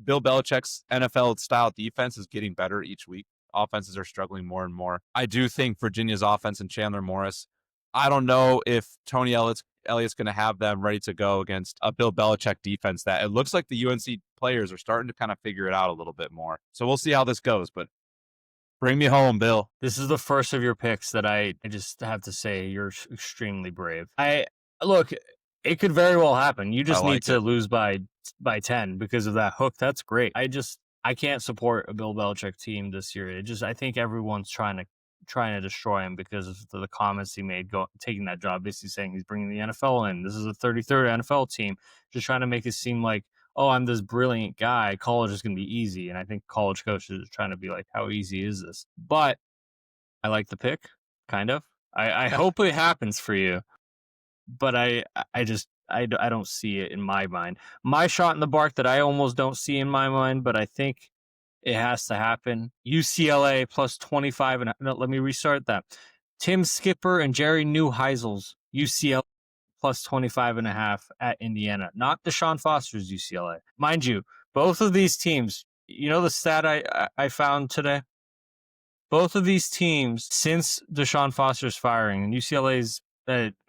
Bill Belichick's NFL style defense is getting better each week. Offenses are struggling more and more. I do think Virginia's offense and Chandler Morris, I don't know if Tony Elliott's going to have them ready to go against a Bill Belichick defense that it looks like the UNC players are starting to kind of figure it out a little bit more. So we'll see how this goes, but bring me home, Bill. This is the first of your picks that I just have to say you're extremely brave. Look, it could very well happen. You just need to lose by 10 because of that hook. That's great. I can't support a Bill Belichick team this year. I think everyone's trying to destroy him because of the comments he made taking that job, basically saying he's bringing the NFL in. This is the 33rd NFL team, just trying to make it seem like, oh, I'm this brilliant guy. College is going to be easy. And I think college coaches are trying to be like, how easy is this? But I like the pick, kind of. I hope it happens for you. But I don't see it in my mind. My shot in the bark that I almost don't see in my mind, but I think it has to happen. UCLA plus 25. And no, let me restart that. Tim Skipper and Jerry Neuheisel's UCLA plus 25.5 at Indiana. Not Deshaun Foster's UCLA. Mind you, both of these teams, you know the stat I found today? Both of these teams, since Deshaun Foster's firing, and UCLA's,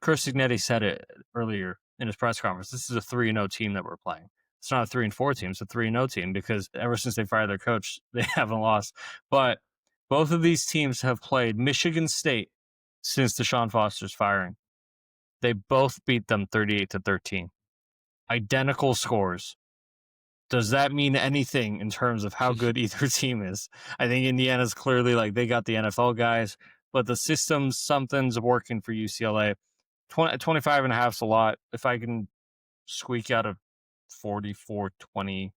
Chris Signetti said it earlier in his press conference, this is a 3-0 team that we're playing. It's not a 3-4 team, it's a 3-0 team because ever since they fired their coach, they haven't lost. But both of these teams have played Michigan State since Deshaun Foster's firing. They both beat them 38-13. Identical scores. Does that mean anything in terms of how good either team is? I think Indiana's clearly like they got the NFL guys, but the system, something's working for UCLA. 25.5 is a lot. If I can squeak out a 44-20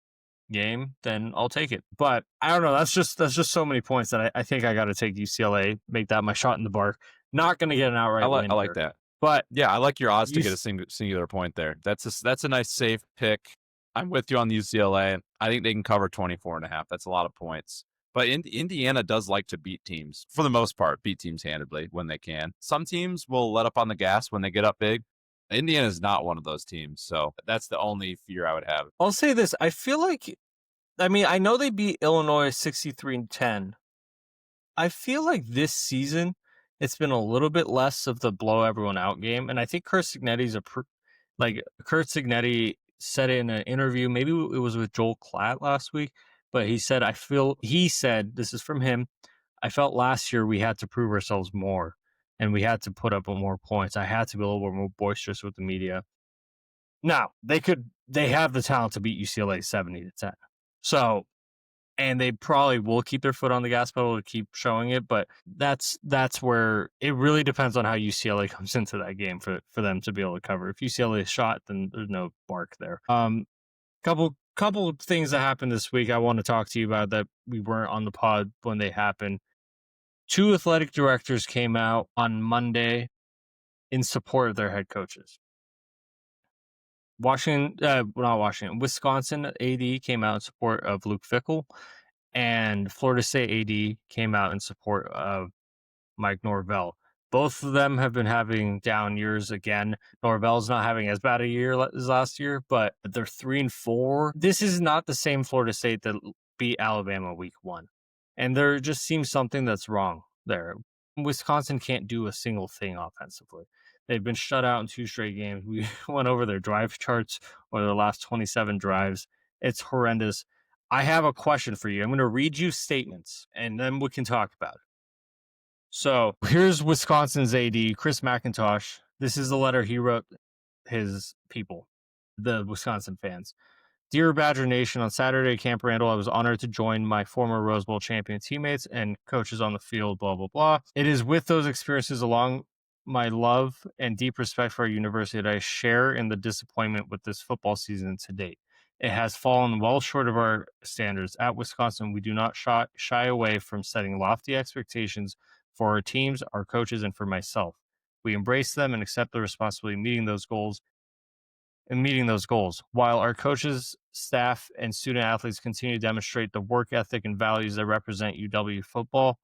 game, then I'll take it. But I don't know. That's just so many points that I think I got to take UCLA, make that my shot in the bark. Not going to get an outright win. I like that. But yeah, I like your odds to get a singular point there. That's a nice safe pick. I'm with you on the UCLA. I think they can cover 24.5. That's a lot of points. But Indiana does like to beat teams, for the most part, beat teams handedly when they can. Some teams will let up on the gas when they get up big. Indiana is not one of those teams, so that's the only fear I would have. I'll say this. I feel like, I know they beat Illinois 63-10. I feel like this season, it's been a little bit less of the blow everyone out game. And I think Kurt Signetti's Kurt Signetti said it in an interview, maybe it was with Joel Klatt last week, but he said, this is from him, I felt last year we had to prove ourselves more and we had to put up more points. I had to be a little bit more boisterous with the media. Now, they have the talent to beat UCLA 70-10. So, and they probably will keep their foot on the gas pedal to keep showing it, but that's where it really depends on how UCLA comes into that game for them to be able to cover. If UCLA is shot, then there's no bark there. Couple of things that happened this week I want to talk to you about that we weren't on the pod when they happened. 2 athletic directors came out on Monday in support of their head coaches. Wisconsin AD came out in support of Luke Fickell, and Florida State AD came out in support of Mike Norvell. Both of them have been having down years again. Norvell's not having as bad a year as last year, but they're 3-4. This is not the same Florida State that beat Alabama week 1. And there just seems something that's wrong there. Wisconsin can't do a single thing offensively. They've been shut out in 2 straight games. We went over their drive charts or their last 27 drives. It's horrendous. I have a question for you. I'm going to read you statements, and then we can talk about it. So here's Wisconsin's AD, Chris McIntosh. This is the letter he wrote his people, the Wisconsin fans. Dear Badger Nation, on Saturday at Camp Randall, I was honored to join my former Rose Bowl champion teammates and coaches on the field, blah, blah, blah. It is with those experiences along my love and deep respect for our university that I share in the disappointment with this football season to date. It has fallen well short of our standards. At Wisconsin, we do not shy away from setting lofty expectations for our teams, our coaches, and for myself. We embrace them and accept the responsibility of meeting those goals. While our coaches, staff, and student athletes continue to demonstrate the work ethic and values that represent UW football,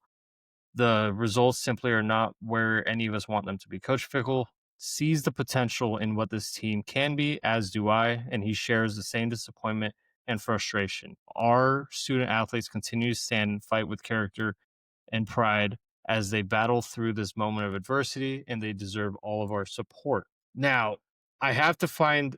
the results simply are not where any of us want them to be. Coach Fickell sees the potential in what this team can be, as do I, and he shares the same disappointment and frustration. Our student athletes continue to stand and fight with character and pride as they battle through this moment of adversity, and they deserve all of our support. Now, I have to find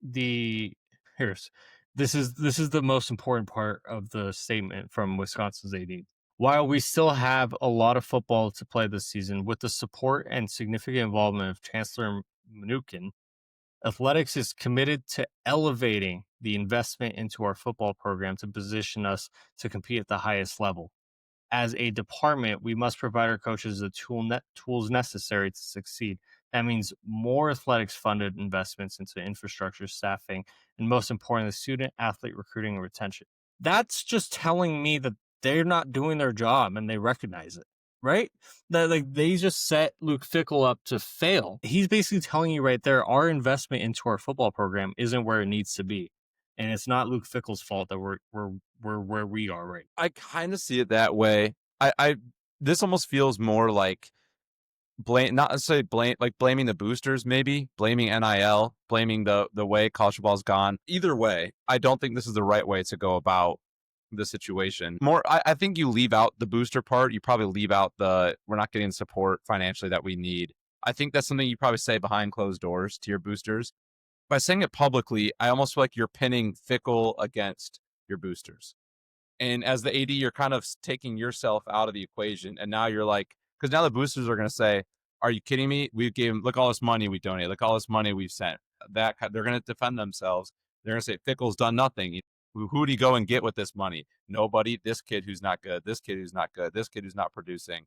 the here's this is the most important part of the statement from Wisconsin's AD. While we still have a lot of football to play this season, with the support and significant involvement of Chancellor Mnuchin, athletics is committed to elevating the investment into our football program to position us to compete at the highest level. As a department, we must provide our coaches the tools necessary to succeed. That means more athletics funded investments into infrastructure, staffing, and most importantly, student athlete recruiting and retention. That's just telling me that they're not doing their job and they recognize it, right? That like they just set Luke Fickell up to fail. He's basically telling you right there, our investment into our football program isn't where it needs to be. And it's not Luke Fickell's fault that we're where we are right I kind of see it that way. I this almost feels more like not necessarily blaming the boosters, maybe blaming NIL, blaming the way college football's gone. Either way, I don't think this is the right way to go about the situation. I think you leave out the booster part. You probably leave out the we're not getting support financially that we need. I think that's something you probably say behind closed doors to your boosters. By saying it publicly, I almost feel like you're pinning Fickell against your boosters. And as the AD, you're kind of taking yourself out of the equation. And now you're like, because now the boosters are going to say, are you kidding me? We gave look all this money we donated, look all this money we've sent. That they're going to defend themselves. They're going to say Fickell's done nothing. Who do you go and get with this money? Nobody. This kid who's not good. This kid who's not good. This kid who's not producing.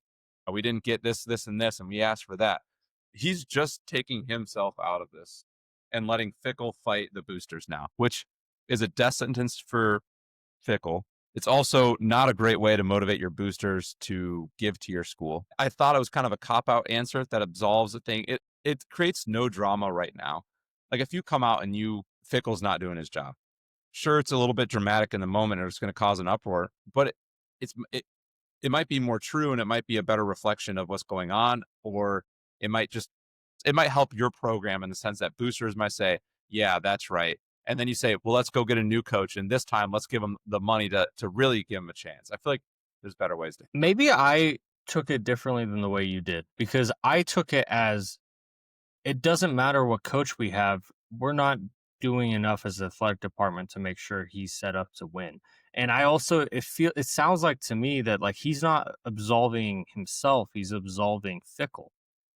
We didn't get this, and this, and we asked for that. He's just taking himself out of this and letting Fickell fight the boosters now, which is a death sentence for Fickell. It's also not a great way to motivate your boosters to give to your school. I thought it was kind of a cop-out answer that absolves the thing. It creates no drama right now. Like if you come out and Fickell's not doing his job, sure, it's a little bit dramatic in the moment and it's going to cause an uproar, but it might be more true and it might be a better reflection of what's going on, or it might help your program in the sense that boosters might say, yeah, that's right. And then you say, well, let's go get a new coach. And this time, let's give them the money to really give them a chance. I feel like there's better ways to. Maybe I took it differently than the way you did, because I took it as it doesn't matter what coach we have. We're not doing enough as the athletic department to make sure he's set up to win. And I also, it sounds like to me that like he's not absolving himself. He's absolving Fickell.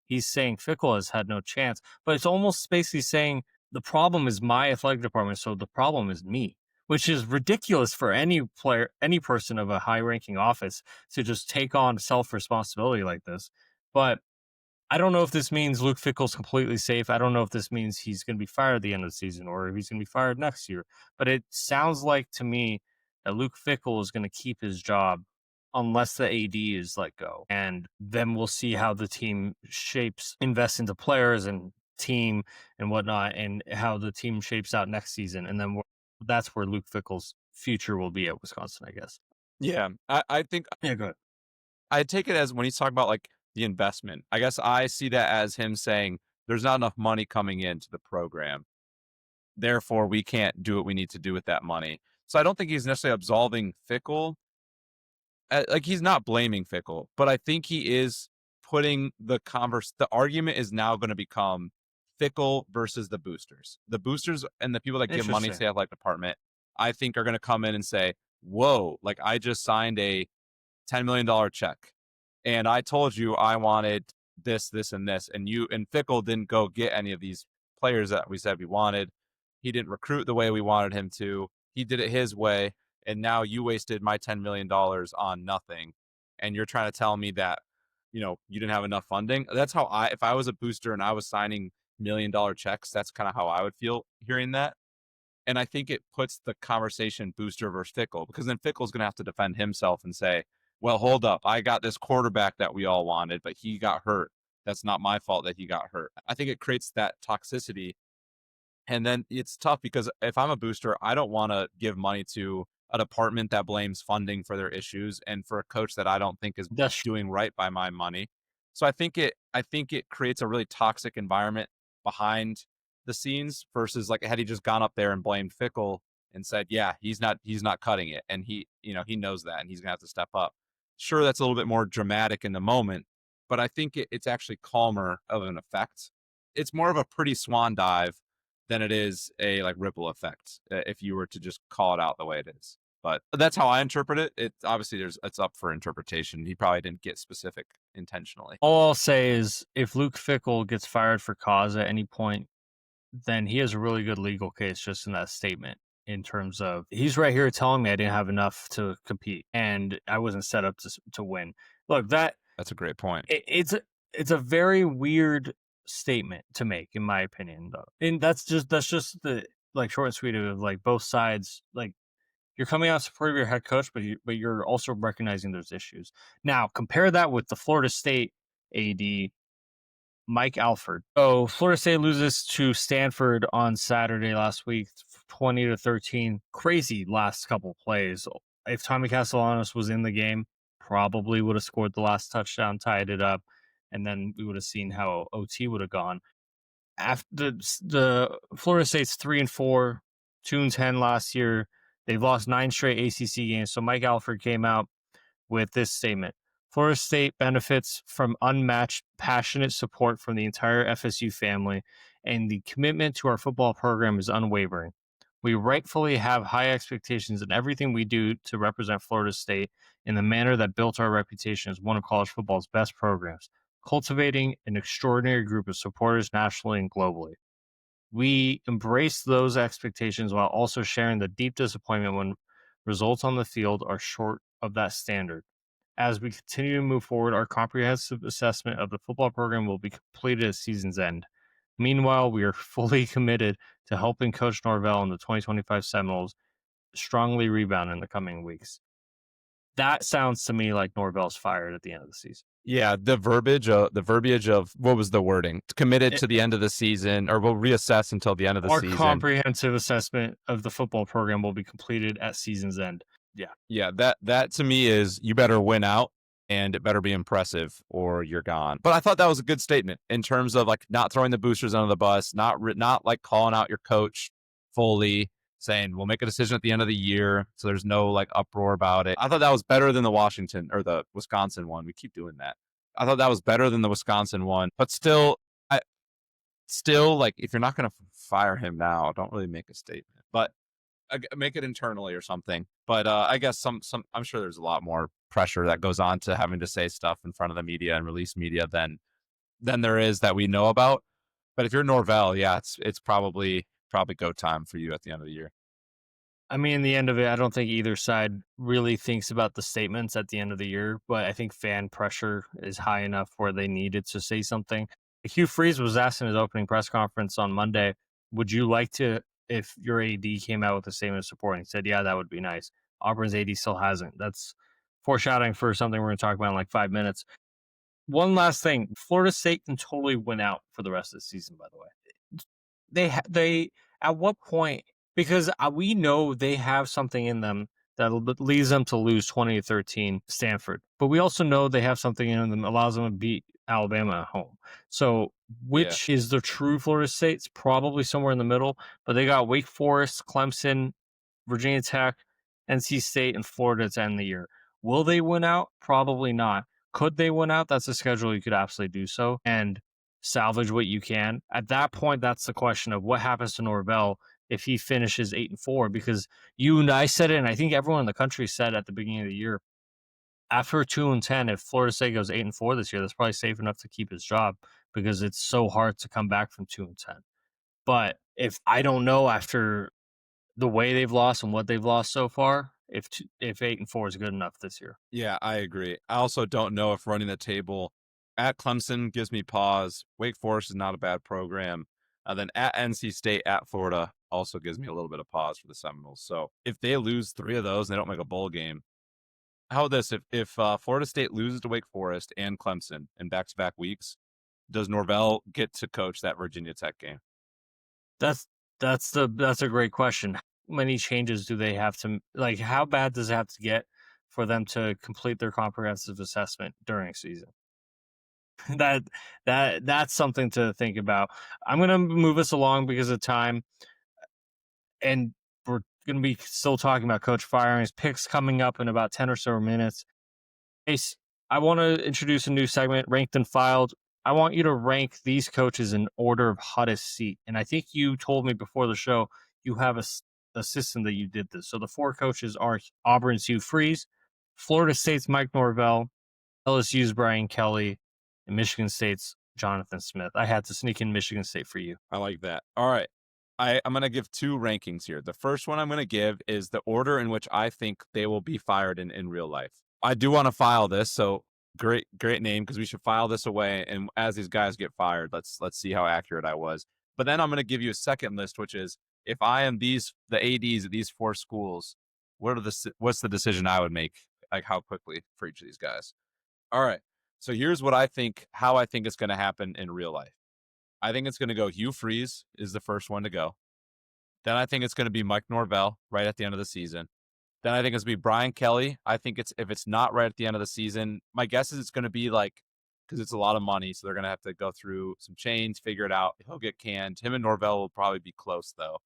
He's saying Fickell has had no chance, but it's almost basically saying, the problem is my athletic department, so the problem is me, which is ridiculous for any player, any person of a high-ranking office to just take on self-responsibility like this. But I don't know if this means Luke Fickell's completely safe. I don't know if this means he's going to be fired at the end of the season or if he's going to be fired next year. But it sounds like to me that Luke Fickell is going to keep his job unless the AD is let go. And then we'll see how the team invests into players and team and whatnot, and how the team shapes out next season. And then that's where Luke Fickell's future will be at Wisconsin, I guess. Yeah, I think. Yeah, go ahead. I take it as when he's talking about like the investment. I guess I see that as him saying there's not enough money coming into the program. Therefore, we can't do what we need to do with that money. So I don't think he's necessarily absolving Fickell. Like he's not blaming Fickell, but I think he is putting the argument is now going to become Fickell versus the boosters. The boosters and the people that give money to the athletic department, I think are going to come in and say, whoa, like I just signed a $10 million check and I told you I wanted this, this, and this. And Fickell didn't go get any of these players that we said we wanted. He didn't recruit the way we wanted him to. He did it his way. And now you wasted my $10 million on nothing. And you're trying to tell me that you didn't have enough funding. That's how if I was a booster and I was signing $1 million checks, that's kind of how I would feel hearing that. And I think it puts the conversation booster versus Fickell, because then Fickell's going to have to defend himself and say, well, hold up. I got this quarterback that we all wanted, but he got hurt. That's not my fault that he got hurt. I think it creates that toxicity. And then it's tough because if I'm a booster, I don't want to give money to a department that blames funding for their issues and for a coach that I don't think is That's doing right by my money. So I think it creates a really toxic environment behind the scenes versus like had he just gone up there and blamed Fickell and said, yeah, he's not cutting it. And he knows that and he's gonna have to step up. Sure, that's a little bit more dramatic in the moment, but I think it's actually calmer of an effect. It's more of a pretty swan dive than it is a like ripple effect if you were to just call it out the way it is. But that's how I interpret it. It obviously it's up for interpretation. He probably didn't get specific intentionally. all I'll say is if Luke Fickell gets fired for cause at any point, then he has a really good legal case just in that statement. In terms of he's right here telling me I didn't have enough to compete and I wasn't set up to win. Look, That's a great point. it's a very weird statement to make, in my opinion, though. And that's just the like short and sweet of like both sides. Like you're coming out supportive of your head coach, but you're also recognizing there's issues. Now compare that with the Florida State AD Mike Alford. Oh, Florida State loses to Stanford on Saturday last week, 20-13. Crazy last couple plays. If Tommy Castellanos was in the game, probably would have scored the last touchdown, tied it up, and then we would have seen how OT would have gone. After the Florida State's 3-4, 2-10 last year. They've lost 9 straight ACC games. So Mike Alford came out with this statement. Florida State benefits from unmatched, passionate support from the entire FSU family, and the commitment to our football program is unwavering. We rightfully have high expectations in everything we do to represent Florida State in the manner that built our reputation as one of college football's best programs, cultivating an extraordinary group of supporters nationally and globally. We embrace those expectations while also sharing the deep disappointment when results on the field are short of that standard. As we continue to move forward, our comprehensive assessment of the football program will be completed at season's end. Meanwhile, we are fully committed to helping Coach Norvell and the 2025 Seminoles strongly rebound in the coming weeks. That sounds to me like Norvell's fired at the end of the season. Yeah, the verbiage of what was the wording? Committed to the end of the season, or we'll reassess until the end of the Our season. comprehensive assessment of the football program will be completed at season's end. Yeah, that to me is you better win out and it better be impressive or you're gone. But I thought that was a good statement in terms of like not throwing the boosters under the bus, not like calling out your coach fully, saying we'll make a decision at the end of the year, so there's no like uproar about it. I thought that was better than the Washington or the Wisconsin one. We keep doing that. I thought that was better than the Wisconsin one, but still like if you're not going to fire him now, don't really make a statement. But make it internally or something. But I guess some I'm sure there's a lot more pressure that goes on to having to say stuff in front of the media and release media than there is that we know about. But if you're Norvell, yeah, it's probably go time for you at the end of the year. I mean, in the end of it, I don't think either side really thinks about the statements at the end of the year, but I think fan pressure is high enough where they needed to say something. Hugh Freeze was asked in his opening press conference on Monday, would you like to, if your AD came out with a statement of support? And he said, yeah, that would be nice. Auburn's AD still hasn't. That's foreshadowing for something we're going to talk about in like 5 minutes. One last thing, Florida State can totally win out for the rest of the season, by the way. They at what point, because we know they have something in them that leads them to lose 20-13 Stanford, but we also know they have something in them that allows them to beat Alabama at home. So which is the true Florida State? It's probably somewhere in the middle, but they got Wake Forest, Clemson, Virginia Tech, NC State, and Florida to end the year. Will they win out? Probably not. Could they win out? That's a schedule you could absolutely do so and salvage what you can. At that point, that's the question of what happens to Norvell if he finishes 8-4, because you and I said it, and I think everyone in the country said at the beginning of the year, after 2-10, if Florida State goes 8-4 this year, that's probably safe enough to keep his job because it's so hard to come back from 2-10. But if I don't know after the way they've lost and what they've lost so far, if 8-4 is good enough this year. Yeah, I agree. I also don't know if running the table At Clemson gives me pause. Wake Forest is not a bad program. Then at NC State, at Florida also gives me a little bit of pause for the Seminoles. So if they lose 3 of those and they don't make a bowl game, how about this? If Florida State loses to Wake Forest and Clemson in back-to-back weeks, does Norvell get to coach that Virginia Tech game? That's that's a great question. How many changes do they have to like? How bad does it have to get for them to complete their comprehensive assessment during season? that that's something to think about. I'm gonna move us along because of time, and we're gonna be still talking about coach firings. Picks coming up in about 10 or so minutes. Ace, I want to introduce a new segment, ranked and filed. I want you to rank these coaches in order of hottest seat. And I think you told me before the show you have a system that you did this. So the 4 coaches are Auburn's Hugh Freeze, Florida State's Mike Norvell, LSU's Brian Kelly, and Michigan State's Jonathan Smith. I had to sneak in Michigan State for you. I like that. All right. I'm going to give 2 rankings here. The first one I'm going to give is the order in which I think they will be fired in real life. I do want to file this, so great name, because we should file this away. And as these guys get fired, let's see how accurate I was. But then I'm going to give you a second list, which is if I am the ADs at these 4 schools, what's the decision I would make, like how quickly for each of these guys. All right. So here's what how I think it's going to happen in real life. I think it's going to go Hugh Freeze is the first one to go. Then I think it's going to be Mike Norvell right at the end of the season. Then I think it's going to be Brian Kelly. I think if it's not right at the end of the season, my guess is it's going to be because it's a lot of money, so they're going to have to go through some chains, figure it out. He'll get canned. Him and Norvell will probably be close, though.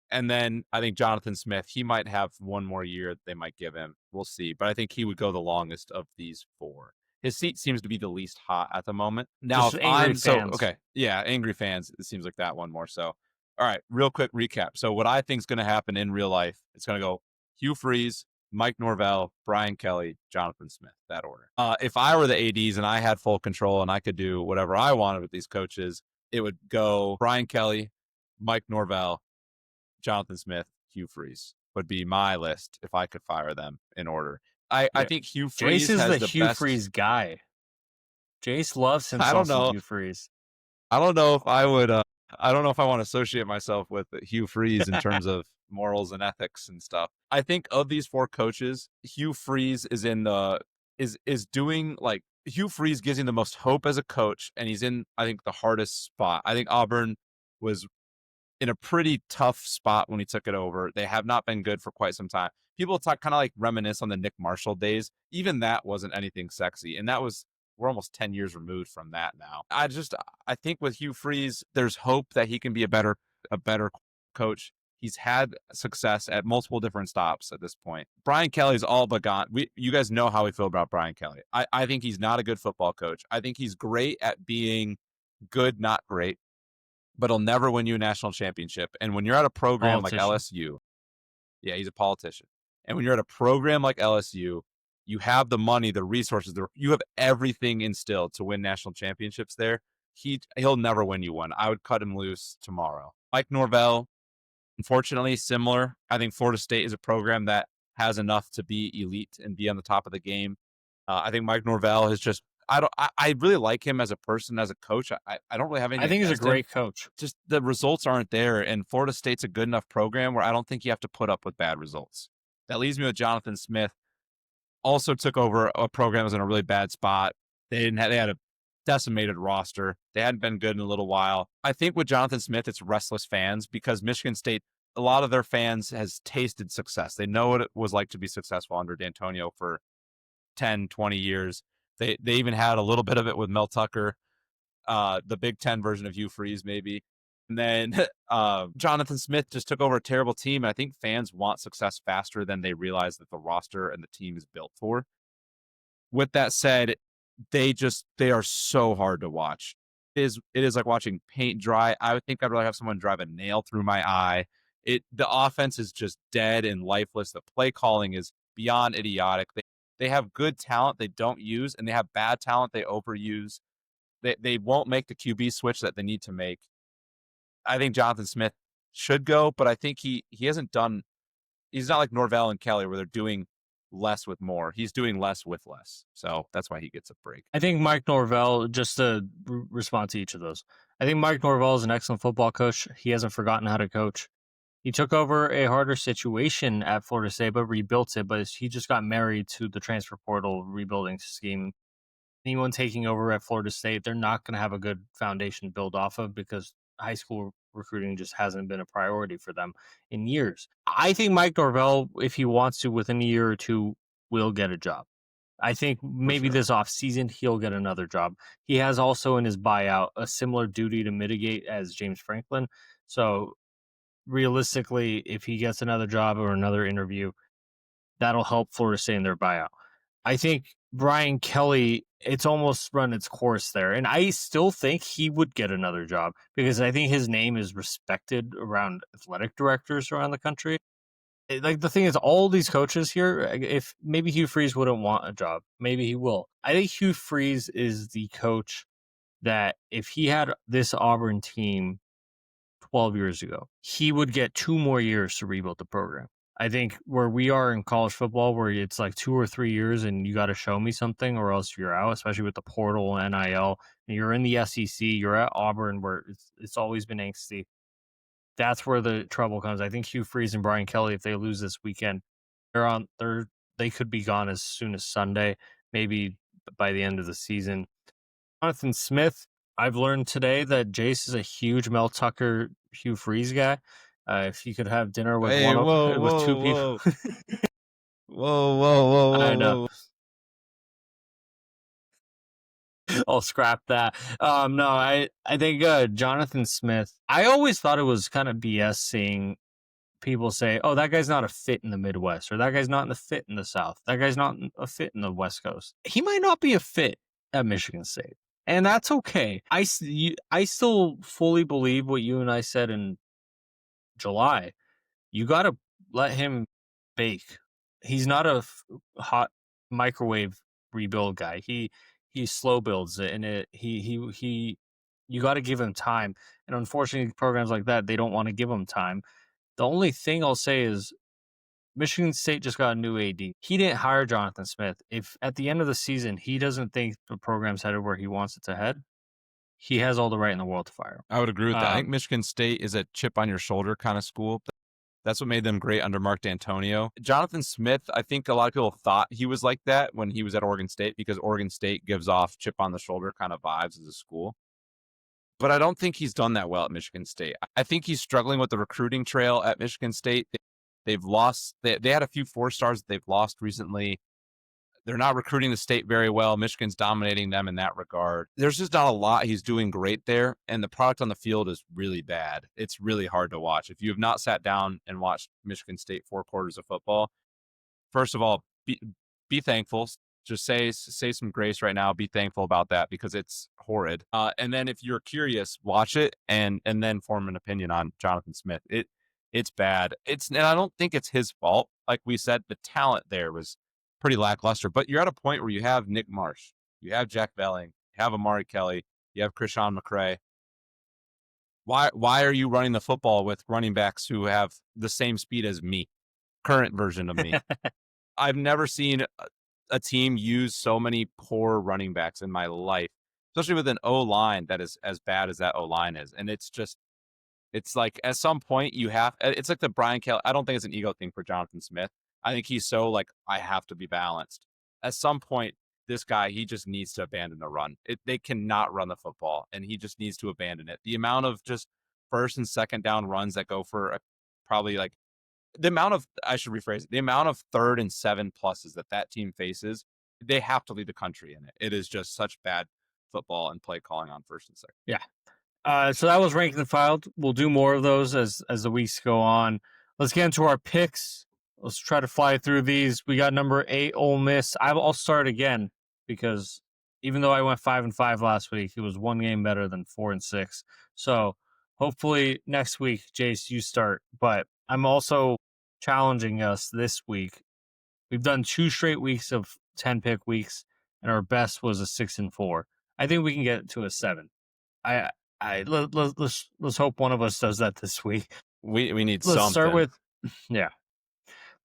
And then I think Jonathan Smith, he might have one more year they might give him. We'll see. But I think he would go the longest of these 4. His seat seems to be the least hot at the moment. Now, Just angry fans. okay, yeah, angry fans. It seems like that one more so. All right, real quick recap. So what I think is going to happen in real life, it's going to go Hugh Freeze, Mike Norvell, Brian Kelly, Jonathan Smith, that order. If I were the ADs and I had full control and I could do whatever I wanted with these coaches, it would go Brian Kelly, Mike Norvell, Jonathan Smith, Hugh Freeze would be my list if I could fire them in order. I think Hugh Freeze Jace is has the Hugh best... Freeze guy. Jace loves himself I don't know. Hugh Freeze. I don't know if I would. I don't know if I want to associate myself with Hugh Freeze in terms of morals and ethics and stuff. I think of these 4 coaches, Hugh Freeze is doing like Hugh Freeze gives him the most hope as a coach, and he's in I think the hardest spot. I think Auburn was in a pretty tough spot when he took it over. They have not been good for quite some time. People talk kind of like reminisce on the Nick Marshall days. Even that wasn't anything sexy, and we're almost 10 years removed from that now. I think with Hugh Freeze, there's hope that he can be a better coach. He's had success at multiple different stops at this point. Brian Kelly's all but gone. You guys know how we feel about Brian Kelly. I think he's not a good football coach. I think he's great at being good, not great, but he'll never win you a national championship. And when you're at a program like LSU, yeah, he's a politician. And when you're at a program like LSU, you have the money, the resources, you have everything instilled to win national championships there. He'll never win you one. I would cut him loose tomorrow. Mike Norvell, unfortunately, similar. I think Florida State is a program that has enough to be elite and be on the top of the game. I think Mike Norvell is just, I really like him as a person, as a coach. I don't really have anything. I think he's a great coach. Just the results aren't there, and Florida State's a good enough program where I don't think you have to put up with bad results. That leaves me with Jonathan Smith. Also took over a program that was in a really bad spot. They had a decimated roster. They hadn't been good in a little while. I think with Jonathan Smith, it's restless fans because Michigan State, a lot of their fans has tasted success. They know what it was like to be successful under D'Antonio for 10, 20 years. They even had a little bit of it with Mel Tucker, the Big Ten version of Hugh Freeze, maybe. And then Jonathan Smith just took over a terrible team. And I think fans want success faster than they realize that the roster and the team is built for. With that said, they are so hard to watch. It is like watching paint dry. I would think I'd rather have someone drive a nail through my eye. The offense is just dead and lifeless. The play calling is beyond idiotic. They have good talent they don't use, and they have bad talent they overuse. They won't make the QB switch that they need to make. I think Jonathan Smith should go, but I think he hasn't done. He's not like Norvell and Kelly where they're doing less with more. He's doing less with less. So that's why he gets a break. I think Mike Norvell, just to respond to each of those, I think Mike Norvell is an excellent football coach. He hasn't forgotten how to coach. He took over a harder situation at Florida State, but rebuilt it. But he just got married to the transfer portal rebuilding scheme. Anyone taking over at Florida State, they're not going to have a good foundation to build off of because high school recruiting just hasn't been a priority for them in years. I think Mike Norvell, if he wants to, within a year or two, will get a job. I think maybe this offseason he'll get another job. He has also in his buyout a similar duty to mitigate as James Franklin. So realistically, if he gets another job or another interview, that'll help Florida State in their buyout. I think Brian Kelly, it's almost run its course there. And I still think he would get another job because I think his name is respected around athletic directors around the country. Like the thing is, all these coaches here, if maybe Hugh Freeze wouldn't want a job, maybe he will. I think Hugh Freeze is the coach that if he had this Auburn team 12 years ago, he would get 2 more years to rebuild the program. I think where we are in college football, where it's like 2 or 3 years and you got to show me something or else you're out, especially with the portal and NIL. And you're in the SEC, you're at Auburn where it's always been angsty. That's where the trouble comes. I think Hugh Freeze and Brian Kelly, if they lose this weekend, they could be gone as soon as Sunday, maybe by the end of the season. Jonathan Smith, I've learned today that Jace is a huge Mel Tucker, Hugh Freeze guy. If you could have dinner with two people, whoa, I know. I'll scrap that. No, I think Jonathan Smith. I always thought it was kind of BS seeing people say, "Oh, that guy's not a fit in the Midwest," or "That guy's not in the fit in the South." That guy's not a fit in the West Coast. He might not be a fit at Michigan State, and that's okay. I still fully believe what you and I said in July. You got to let him bake. He's not a hot microwave rebuild guy. He slow builds it, and you got to give him time. And unfortunately, programs like that, they don't want to give him time. The only thing I'll say is Michigan State just got a new AD. He didn't hire Jonathan Smith. If at the end of the season he doesn't think the program's headed where he wants it to head, he has all the right in the world to fire him. I would agree with that. I think Michigan State is a chip on your shoulder kind of school. That's what made them great under Mark D'Antonio. Jonathan Smith, I think a lot of people thought he was like that when he was at Oregon State because Oregon State gives off chip on the shoulder kind of vibes as a school. But I don't think he's done that well at Michigan State. I think he's struggling with the recruiting trail at Michigan State. They've lost. They had a few 4-stars that they've lost recently. They're not recruiting the state very well. Michigan's dominating them in that regard. There's just not a lot he's doing great there, and the product on the field is really bad. It's really hard to watch. If you have not sat down and watched Michigan State 4 quarters of football, first of all, be thankful. Just say some grace right now. Be thankful about that because it's horrid. And then if you're curious, watch it and then form an opinion on Jonathan Smith. It's bad. And I don't think it's his fault. Like we said, the talent there was pretty lackluster, but you're at a point where you have Nick Marsh, you have Jack Belling, you have Amari Kelly, you have Krishan McCray. Why are you running the football with running backs who have the same speed as me, current version of me? I've never seen a team use so many poor running backs in my life, especially with an O-line that is as bad as that O-line is. And it's like at some point it's like the Brian Kelly. I don't think it's an ego thing for Jonathan Smith. I think he's so like, I have to be balanced. At some point, this guy, he just needs to abandon the run. They cannot run the football, and he just needs to abandon it. The amount of just first and second down runs that go for probably like the amount of 3rd and 7 pluses that team faces, they have to lead the country in it. It is just such bad football and play calling on first and second. Yeah. So that was ranked and filed. We'll do more of those as the weeks go on. Let's get into our picks. Let's try to fly through these. We got number 8, Ole Miss. I'll start again because even though I went 5-5 last week, it was one game better than 4-6. So hopefully next week, Jace, you start. But I'm also challenging us this week. We've done 2 straight weeks of 10-pick weeks, and our best was a 6-4. I think we can get to a 7. Let's hope one of us does that this week. We need Let's something. start with, yeah.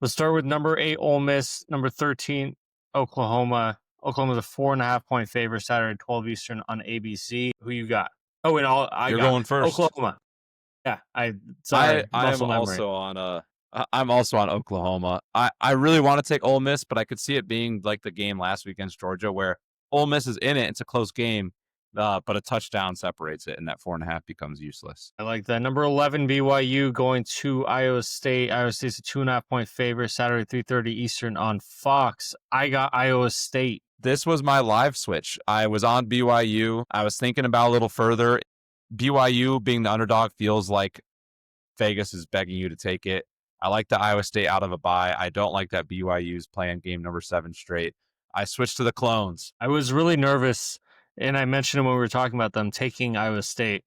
Let's start with number 8, Ole Miss, number 13, Oklahoma. Oklahoma's a 4.5-point favorite Saturday, 12 Eastern on ABC. Who you got? Oh, and I You're got going first. Oklahoma. Yeah, I am muscle memory. also on I'm also on Oklahoma. I really want to take Ole Miss, but I could see it being like the game last week against Georgia where Ole Miss is in it. It's a close game, but a touchdown separates it, and that 4.5 becomes useless. I like that. Number 11, BYU going to Iowa State. Iowa State's a 2.5-point favorite Saturday, 3:30 Eastern on Fox. I got Iowa State. This was my live switch. I was on BYU. I was thinking about a little further. BYU being the underdog feels like Vegas is begging you to take it. I like the Iowa State out of a bye. I don't like that BYU is playing game number 7 straight. I switched to the Clones. I was really nervous, and I mentioned when we were talking about them taking Iowa State.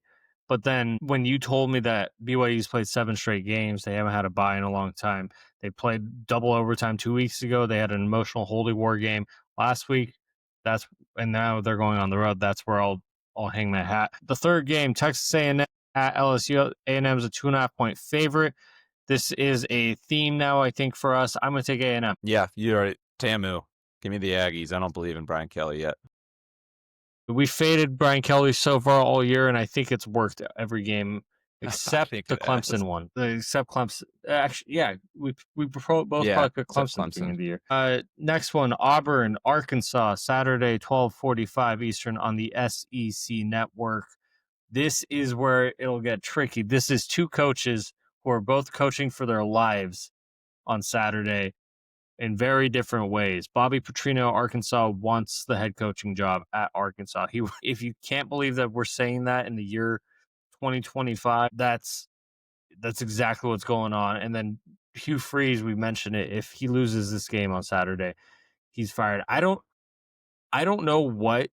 But then when you told me that BYU's played 7 straight games, they haven't had a bye in a long time. They played double overtime 2 weeks ago. They had an emotional holy war game last week. And now they're going on the road. That's where I'll hang my hat. The third game, Texas A&M at LSU. A&M is a 2.5-point favorite. This is a theme now, I think, for us. I'm going to take A&M. Yeah, you already. Tamu, give me the Aggies. I don't believe in Brian Kelly yet. We faded Brian Kelly so far all year, and I think it's worked every game except the Clemson one. Except Clemson. Actually, yeah, we both probably picked Clemson at the beginning of the year. Next one, Auburn, Arkansas, Saturday, 12:45 Eastern on the SEC Network. This is where it'll get tricky. This is two coaches who are both coaching for their lives on Saturday in very different ways. Bobby Petrino, Arkansas, wants the head coaching job at Arkansas. If you can't believe that we're saying that in the year 2025, that's exactly what's going on. And then Hugh Freeze, we mentioned it. If he loses this game on Saturday, he's fired. I don't know what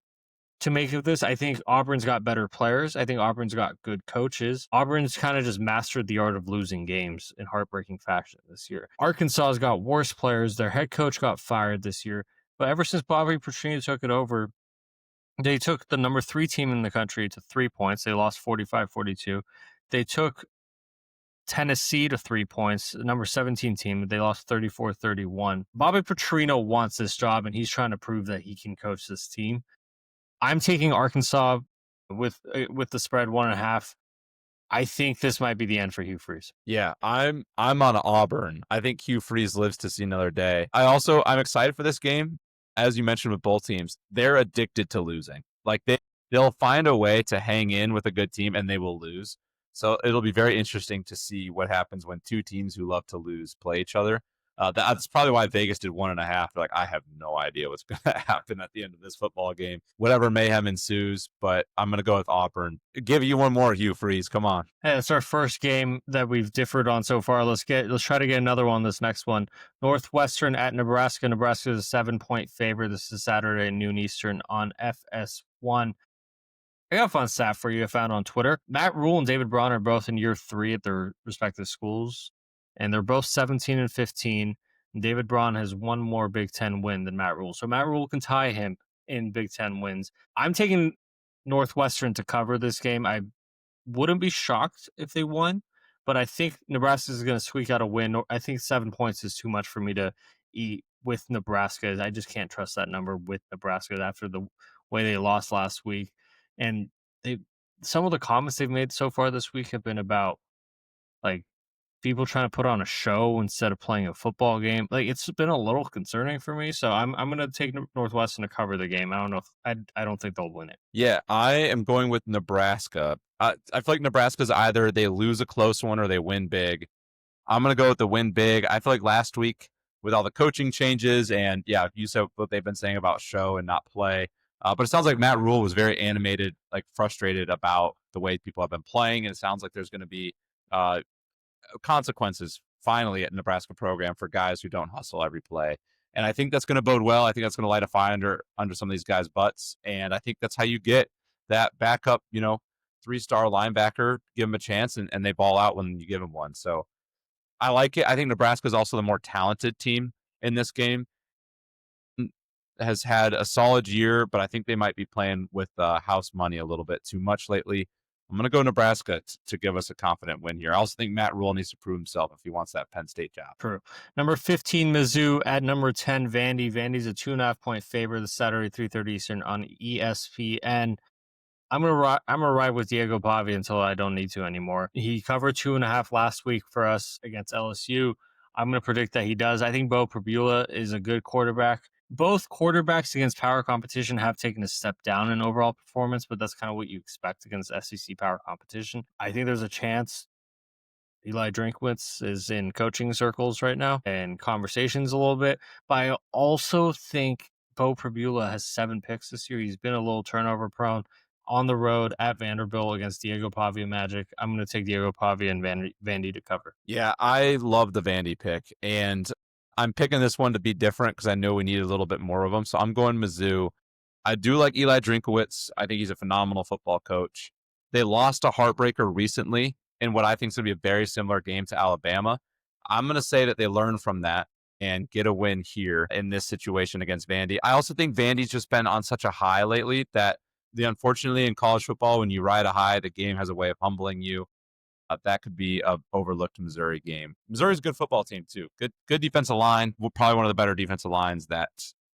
to make of this. I think Auburn's got better players. I think Auburn's got good coaches. Auburn's kind of just mastered the art of losing games in heartbreaking fashion this year. Arkansas's got worse players. Their head coach got fired this year. But ever since Bobby Petrino took it over, they took the number 3 team in the country to 3 points. They lost 45-42. They took Tennessee to 3 points, the number 17 team. They lost 34-31. Bobby Petrino wants this job, and he's trying to prove that he can coach this team. I'm taking Arkansas with the spread 1.5. I think this might be the end for Hugh Freeze. Yeah, I'm on Auburn. I think Hugh Freeze lives to see another day. I'm excited for this game. As you mentioned with both teams, they're addicted to losing. Like they'll find a way to hang in with a good team and they will lose. So it'll be very interesting to see what happens when two teams who love to lose play each other. That's probably why Vegas did 1.5. They're like, I have no idea what's going to happen at the end of this football game. Whatever mayhem ensues, but I'm going to go with Auburn. Give you one more, Hugh Freeze. Come on. Hey, it's our first game that we've differed on so far. Let's try to get another one. This next one, Northwestern at Nebraska. Nebraska is a 7-point favorite. This is Saturday noon Eastern on FS1. I got a fun stat for you I found on Twitter. Matt Rule and David Braun are both in year 3 at their respective schools, and they're both 17-15. And David Braun has one more Big Ten win than Matt Rule. So Matt Rule can tie him in Big Ten wins. I'm taking Northwestern to cover this game. I wouldn't be shocked if they won, but I think Nebraska is going to squeak out a win. I think 7 points is too much for me to eat with Nebraska. I just can't trust that number with Nebraska after the way they lost last week. And some of the comments they've made so far this week have been about like people trying to put on a show instead of playing a football game. Like it's been a little concerning for me. So I'm going to take Northwestern to cover the game. I don't know if I don't think they'll win it. Yeah, I am going with Nebraska. I feel like Nebraska's either they lose a close one or they win big. I'm going to go with the win big. I feel like last week with all the coaching changes and yeah, you said what they've been saying about show and not play. But it sounds like Matt Rule was very animated, like frustrated about the way people have been playing. And it sounds like there's going to be consequences finally at Nebraska program for guys who don't hustle every play. And I think that's going to bode well. I think that's going to light a fire under some of these guys' butts. And I think that's how you get that backup, 3-star linebacker, give them a chance and they ball out when you give them one. So I like it. I think Nebraska is also the more talented team in this game. Has had a solid year, but I think they might be playing with house money a little bit too much lately. I'm going to go Nebraska to give us a confident win here. I also think Matt Rule needs to prove himself if he wants that Penn State job. True. Number 15, Mizzou at number 10, Vandy. Vandy's a 2.5-point favorite this Saturday, 3:30 Eastern on ESPN. I'm gonna ride with Diego Pavia until I don't need to anymore. He covered 2.5 last week for us against LSU. I'm gonna predict that he does. I think Bo Pribula is a good quarterback. Both quarterbacks against power competition have taken a step down in overall performance, but that's kind of what you expect against SEC power competition. I think there's a chance Eli Drinkwitz is in coaching circles right now and conversations a little bit. But I also think Bo Pribula has 7 picks this year. He's been a little turnover prone on the road at Vanderbilt against Diego Pavia Magic. I'm going to take Diego Pavia and Vandy to cover. Yeah, I love the Vandy pick, and I'm picking this one to be different because I know we need a little bit more of them. So I'm going Mizzou. I do like Eli Drinkowitz. I think he's a phenomenal football coach. They lost a heartbreaker recently in what I think is going to be a very similar game to Alabama. I'm going to say that they learn from that and get a win here in this situation against Vandy. I also think Vandy's just been on such a high lately that unfortunately in college football, when you ride a high, the game has a way of humbling you. That could be a overlooked Missouri game. Missouri's a good football team too. Good defensive line. Probably one of the better defensive lines that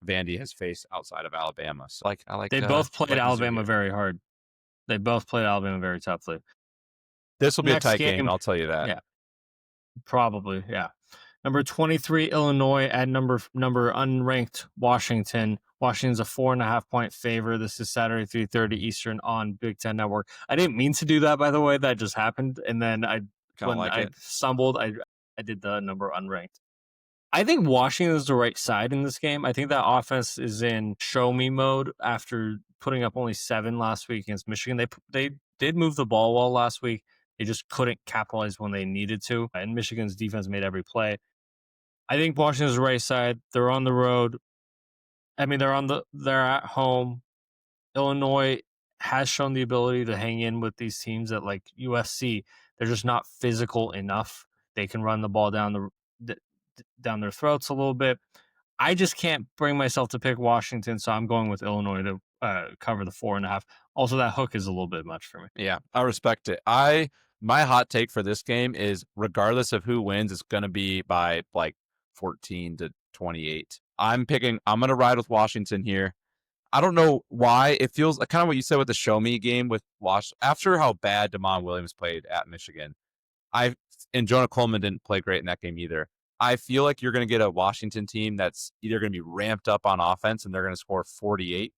Vandy has faced outside of Alabama. So I like. They both played Alabama very hard. They both played Alabama very toughly. This will be a tight game. I'll tell you that. Yeah, probably. Yeah. Number 23, Illinois at number unranked Washington. Washington's a 4.5-point favor. This is Saturday, 3:30 Eastern on Big Ten Network. I didn't mean to do that, by the way. That just happened, and then I stumbled. I did the number unranked. I think Washington is the right side in this game. I think that offense is in show me mode after putting up only 7 last week against Michigan. They did move the ball well last week. They just couldn't capitalize when they needed to, and Michigan's defense made every play. I think Washington's the right side. They're on the road. I mean, they're at home. Illinois has shown the ability to hang in with these teams at like USC. They're just not physical enough. They can run the ball down their throats a little bit. I just can't bring myself to pick Washington, so I'm going with Illinois to cover the 4.5. Also, that hook is a little bit much for me. Yeah, I respect it. My hot take for this game is regardless of who wins, it's going to be by like 14-28. I'm going to ride with Washington here. I don't know why. It feels like kind of what you said with the show me game with after how bad Damon Williams played at Michigan. And Jonah Coleman didn't play great in that game either. I feel like you're going to get a Washington team that's either going to be ramped up on offense and they're going to score 48,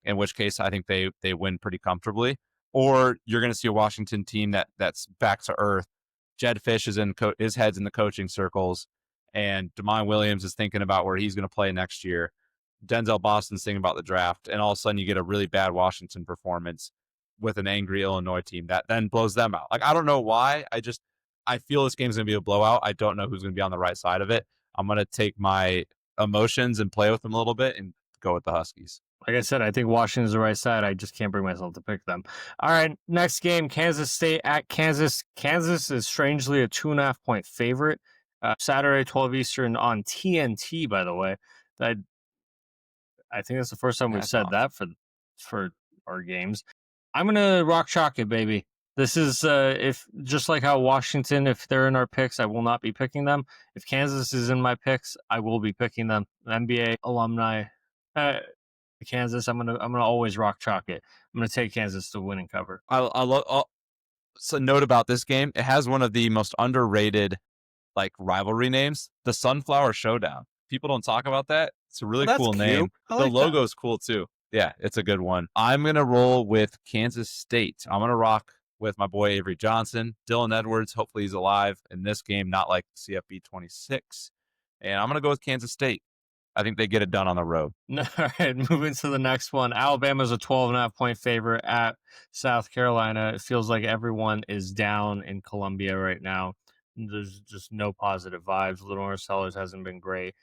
in which case I think they win pretty comfortably. Or you're going to see a Washington team that's back to earth. Jed Fish is his head's in the coaching circles, and Damon Williams is thinking about where he's going to play next year. Denzel Boston's thinking about the draft, and all of a sudden you get a really bad Washington performance with an angry Illinois team that then blows them out. Like, I don't know why. I feel this game's going to be a blowout. I don't know who's going to be on the right side of it. I'm going to take my emotions and play with them a little bit and go with the Huskies. Like I said, I think Washington's the right side. I just can't bring myself to pick them. All right, next game, Kansas State at Kansas. Kansas is strangely a 2.5-point favorite. Saturday, 12 Eastern on TNT, by the way. I think that's the first time we've said that for our games. I'm going to rock chalk it, baby. This is if just like how Washington, if they're in our picks, I will not be picking them. If Kansas is in my picks, I will be picking them. NBA alumni, Kansas. I'm gonna always rock chalk it. I'm gonna take Kansas to win and cover. So note about this game, it has one of the most underrated like rivalry names, the Sunflower Showdown. People don't talk about that. It's a really cool name. The logo is cool too. Yeah, it's a good one. I'm gonna roll with Kansas State. I'm gonna rock with my boy Avery Johnson. Dylan Edwards, hopefully he's alive in this game, not like CFB 26. And I'm going to go with Kansas State. I think they get it done on the road. All right, moving to the next one. Alabama's a 12.5-point favorite at South Carolina. It feels like everyone is down in Columbia right now. There's just no positive vibes. Little Marcellus hasn't been great.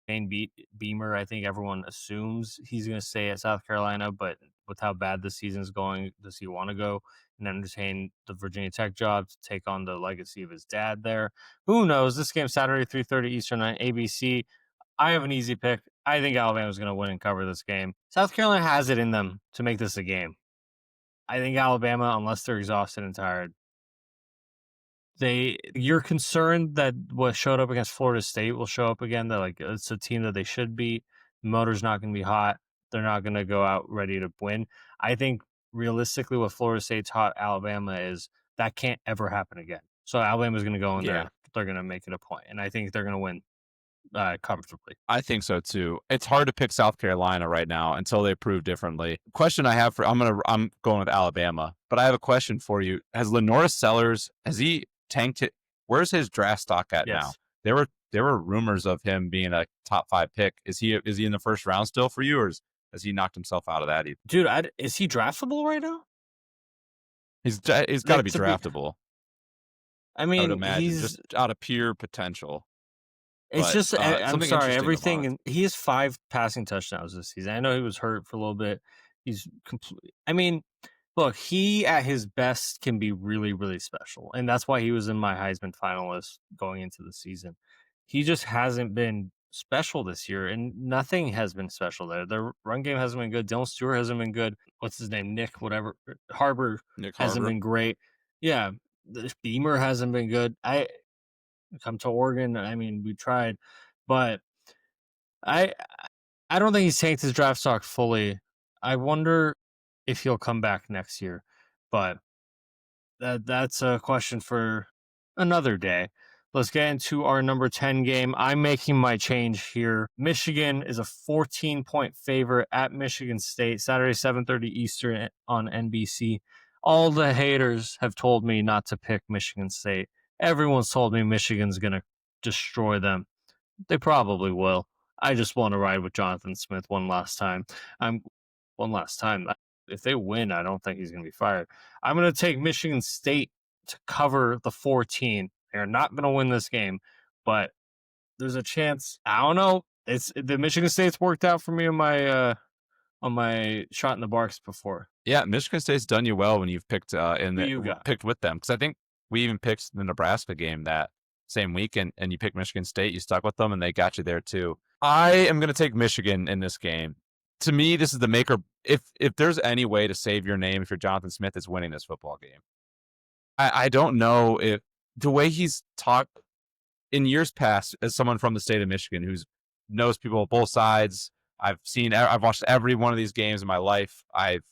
Shane Beamer, I think everyone assumes he's going to stay at South Carolina, but with how bad the season's going, does he want to go and entertain the Virginia Tech job to take on the legacy of his dad there? Who knows? This game Saturday, 3:30 Eastern on ABC. I have an easy pick. I think Alabama's going to win and cover this game. South Carolina has it in them to make this a game. I think Alabama, unless they're exhausted and tired, you're concerned that what showed up against Florida State will show up again. That like it's a team that they should beat. The motor's not going to be hot. They're not going to go out ready to win. I think realistically, what Florida State taught Alabama is that can't ever happen again. So Alabama's going to go in there. They're going to make it a point, and I think they're going to win comfortably. I think so too. It's hard to pick South Carolina right now until they prove differently. Question I have I'm going with Alabama, but I have a question for you. Has Lenora Sellers, has he tanked it? Where's his draft stock at now? There were rumors of him being a top 5 pick. Is he in the first round still for you, or has he knocked himself out of that? Dude, is he draftable right now? He's got to be draftable. I mean, I would imagine, he's just out of pure potential. It's but, just, I'm sorry, everything. And he has 5 passing touchdowns this season. I know he was hurt for a little bit. He's completely, I mean, look, he at his best can be really, really special. And that's why he was in my Heisman finalist going into the season. He just hasn't been special this year, and nothing has been special there. The run game hasn't been good. Dylan Stewart hasn't been good. What's his name? Nick Harbor hasn't been great. Yeah. Beamer hasn't been good. I come to Oregon. I mean, we tried, but I don't think he's tanked his draft stock fully. I wonder if he'll come back next year, but that's a question for another day. Let's get into our number 10 game. I'm making my change here. Michigan is a 14-point favorite at Michigan State, Saturday, 7:30 Eastern on NBC. All the haters have told me not to pick Michigan State. Everyone's told me Michigan's going to destroy them. They probably will. I just want to ride with Jonathan Smith one last time. If they win, I don't think he's going to be fired. I'm going to take Michigan State to cover the 14. They're not going to win this game, but there's a chance. I don't know. It's the Michigan State's worked out for me on my shot in the barks before. Yeah, Michigan State's done you well when you've picked picked with them, because I think we even picked the Nebraska game that same week, and you picked Michigan State. You stuck with them, and they got you there too. I am going to take Michigan in this game. To me, this is the maker. If there's any way to save your name, if you're Jonathan Smith, it's winning this football game. I don't know if the way he's talked in years past as someone from the state of Michigan who knows people on both sides. I've watched every one of these games in my life. I've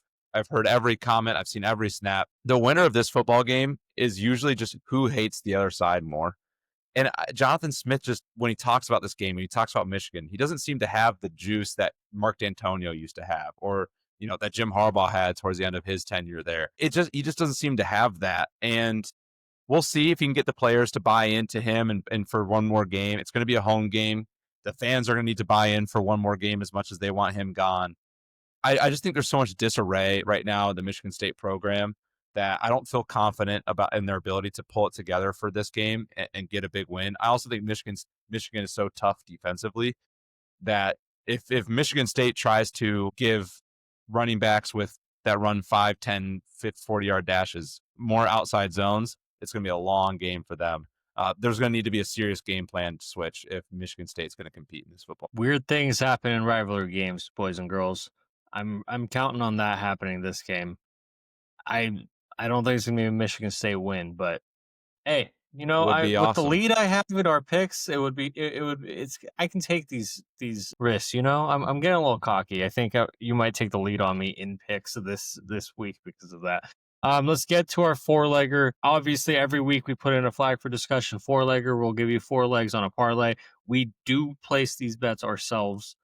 heard every comment. I've seen every snap. The winner of this football game is usually just who hates the other side more. And Jonathan Smith, just when he talks about this game, when he talks about Michigan, he doesn't seem to have the juice that Mark D'Antonio used to have, or that Jim Harbaugh had towards the end of his tenure there. He just doesn't seem to have that. And we'll see if he can get the players to buy into him and for one more game. It's going to be a home game. The fans are going to need to buy in for one more game as much as they want him gone. I just think there's so much disarray right now in the Michigan State program that I don't feel confident about in their ability to pull it together for this game and get a big win. I also think Michigan is so tough defensively that if Michigan State tries to give running backs with that run 5, 10, 40-yard dashes more outside zones, it's going to be a long game for them. There's going to need to be a serious game plan switch if Michigan State's going to compete in this football. Weird things happen in rivalry games, boys and girls. I'm counting on that happening this game. I don't think it's going to be a Michigan State win, but hey, with the lead I have in our picks, I can take these risks, I'm getting a little cocky. I think you might take the lead on me in picks this week because of that. Let's get to our 4-legger. Obviously, every week we put in a flag for discussion 4-legger. We'll give you 4 legs on a parlay. We do place these bets ourselves.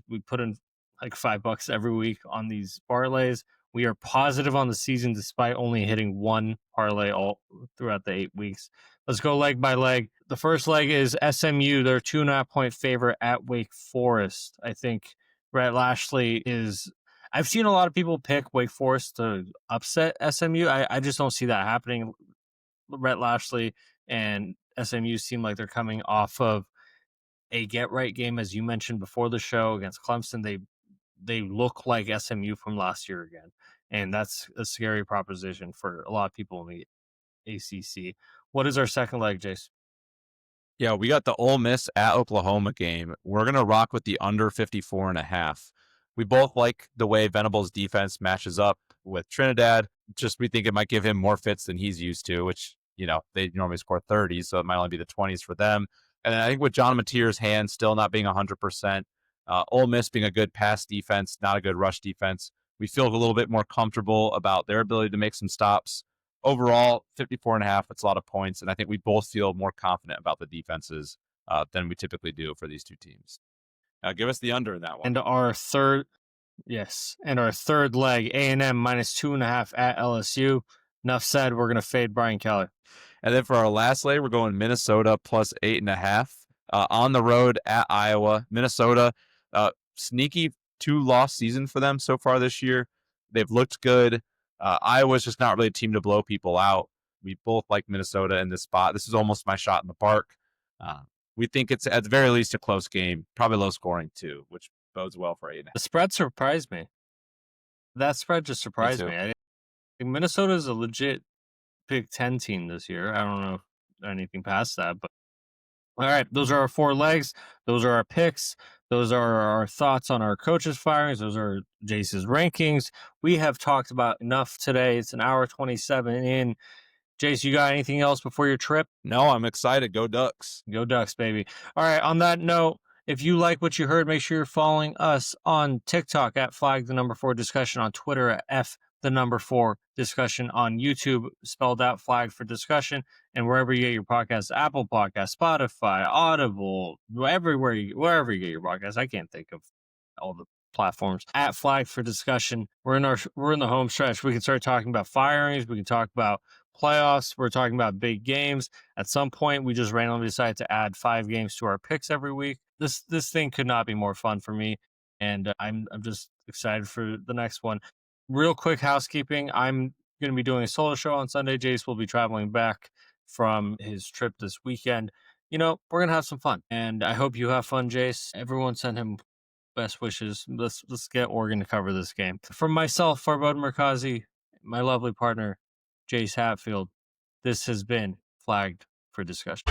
We put in like $5 every week on these parlays. We are positive on the season despite only hitting one parlay all throughout the 8 weeks. Let's go leg by leg. The first leg is SMU. They're 2.5-point favorite at Wake Forest. I think Rhett Lashley is... I've seen a lot of people pick Wake Forest to upset SMU. I just don't see that happening. Rhett Lashley and SMU seem like they're coming off of a get-right game, as you mentioned before the show, against Clemson. They look like SMU from last year again, and that's a scary proposition for a lot of people in the ACC. What is our second leg, Jace? Yeah, we got the Ole Miss at Oklahoma game. We're going to rock with the under 54.5. We both like the way Venables' defense matches up with Trinidad. Just we think it might give him more fits than he's used to, which, they normally score 30, so it might only be the 20s for them. And then I think with John Mateer's hand still not being 100%, Ole Miss being a good pass defense, not a good rush defense, we feel a little bit more comfortable about their ability to make some stops. Overall, 54.5, it's a lot of points, and I think we both feel more confident about the defenses than we typically do for these two teams. Give us the under in that one. And our third leg, A&M minus 2.5 at LSU. Enough said. We're gonna fade Brian Kelly. And then for our last leg, we're going Minnesota plus 8.5 on the road at Iowa. Minnesota, sneaky 2-loss season for them so far this year. They've looked good. Iowa's just not really a team to blow people out. We both like Minnesota in this spot. This is almost my shot in the park. We think it's at the very least a close game, probably low scoring too, which bodes well for 8.5. The spread surprised me. That spread just surprised me. I think Minnesota is a legit Big Ten team this year. I don't know anything past that, but all right, those are our 4 legs. Those are our picks. Those are our thoughts on our coaches' firings. Those are Jace's rankings. We have talked about enough today. It's an hour 27 in. Jace, you got anything else before your trip? No, I'm excited. Go Ducks. Go Ducks, baby. All right, on that note, if you like what you heard, make sure you're following us on TikTok at flag4 discussion, on Twitter at F4 discussion, on YouTube, spelled out flag for discussion, and wherever you get your podcasts, Apple Podcasts, Spotify, Audible, wherever you get your podcasts. I can't think of all the platforms at flag for discussion. We're in the home stretch. We can start talking about firings. We can talk about playoffs. We're talking about big games. At some point, we just randomly decide to add 5 games to our picks every week. This thing could not be more fun for me, and I'm just excited for the next one. Real quick housekeeping. I'm going to be doing a solo show on Sunday. Jace will be traveling back from his trip this weekend. We're going to have some fun, and I hope you have fun, Jace. Everyone send him best wishes. Let's get Oregon to cover this game. From myself, Farbod Merkazi, my lovely partner, Jace Hatfield, this has been Flagged for Discussion.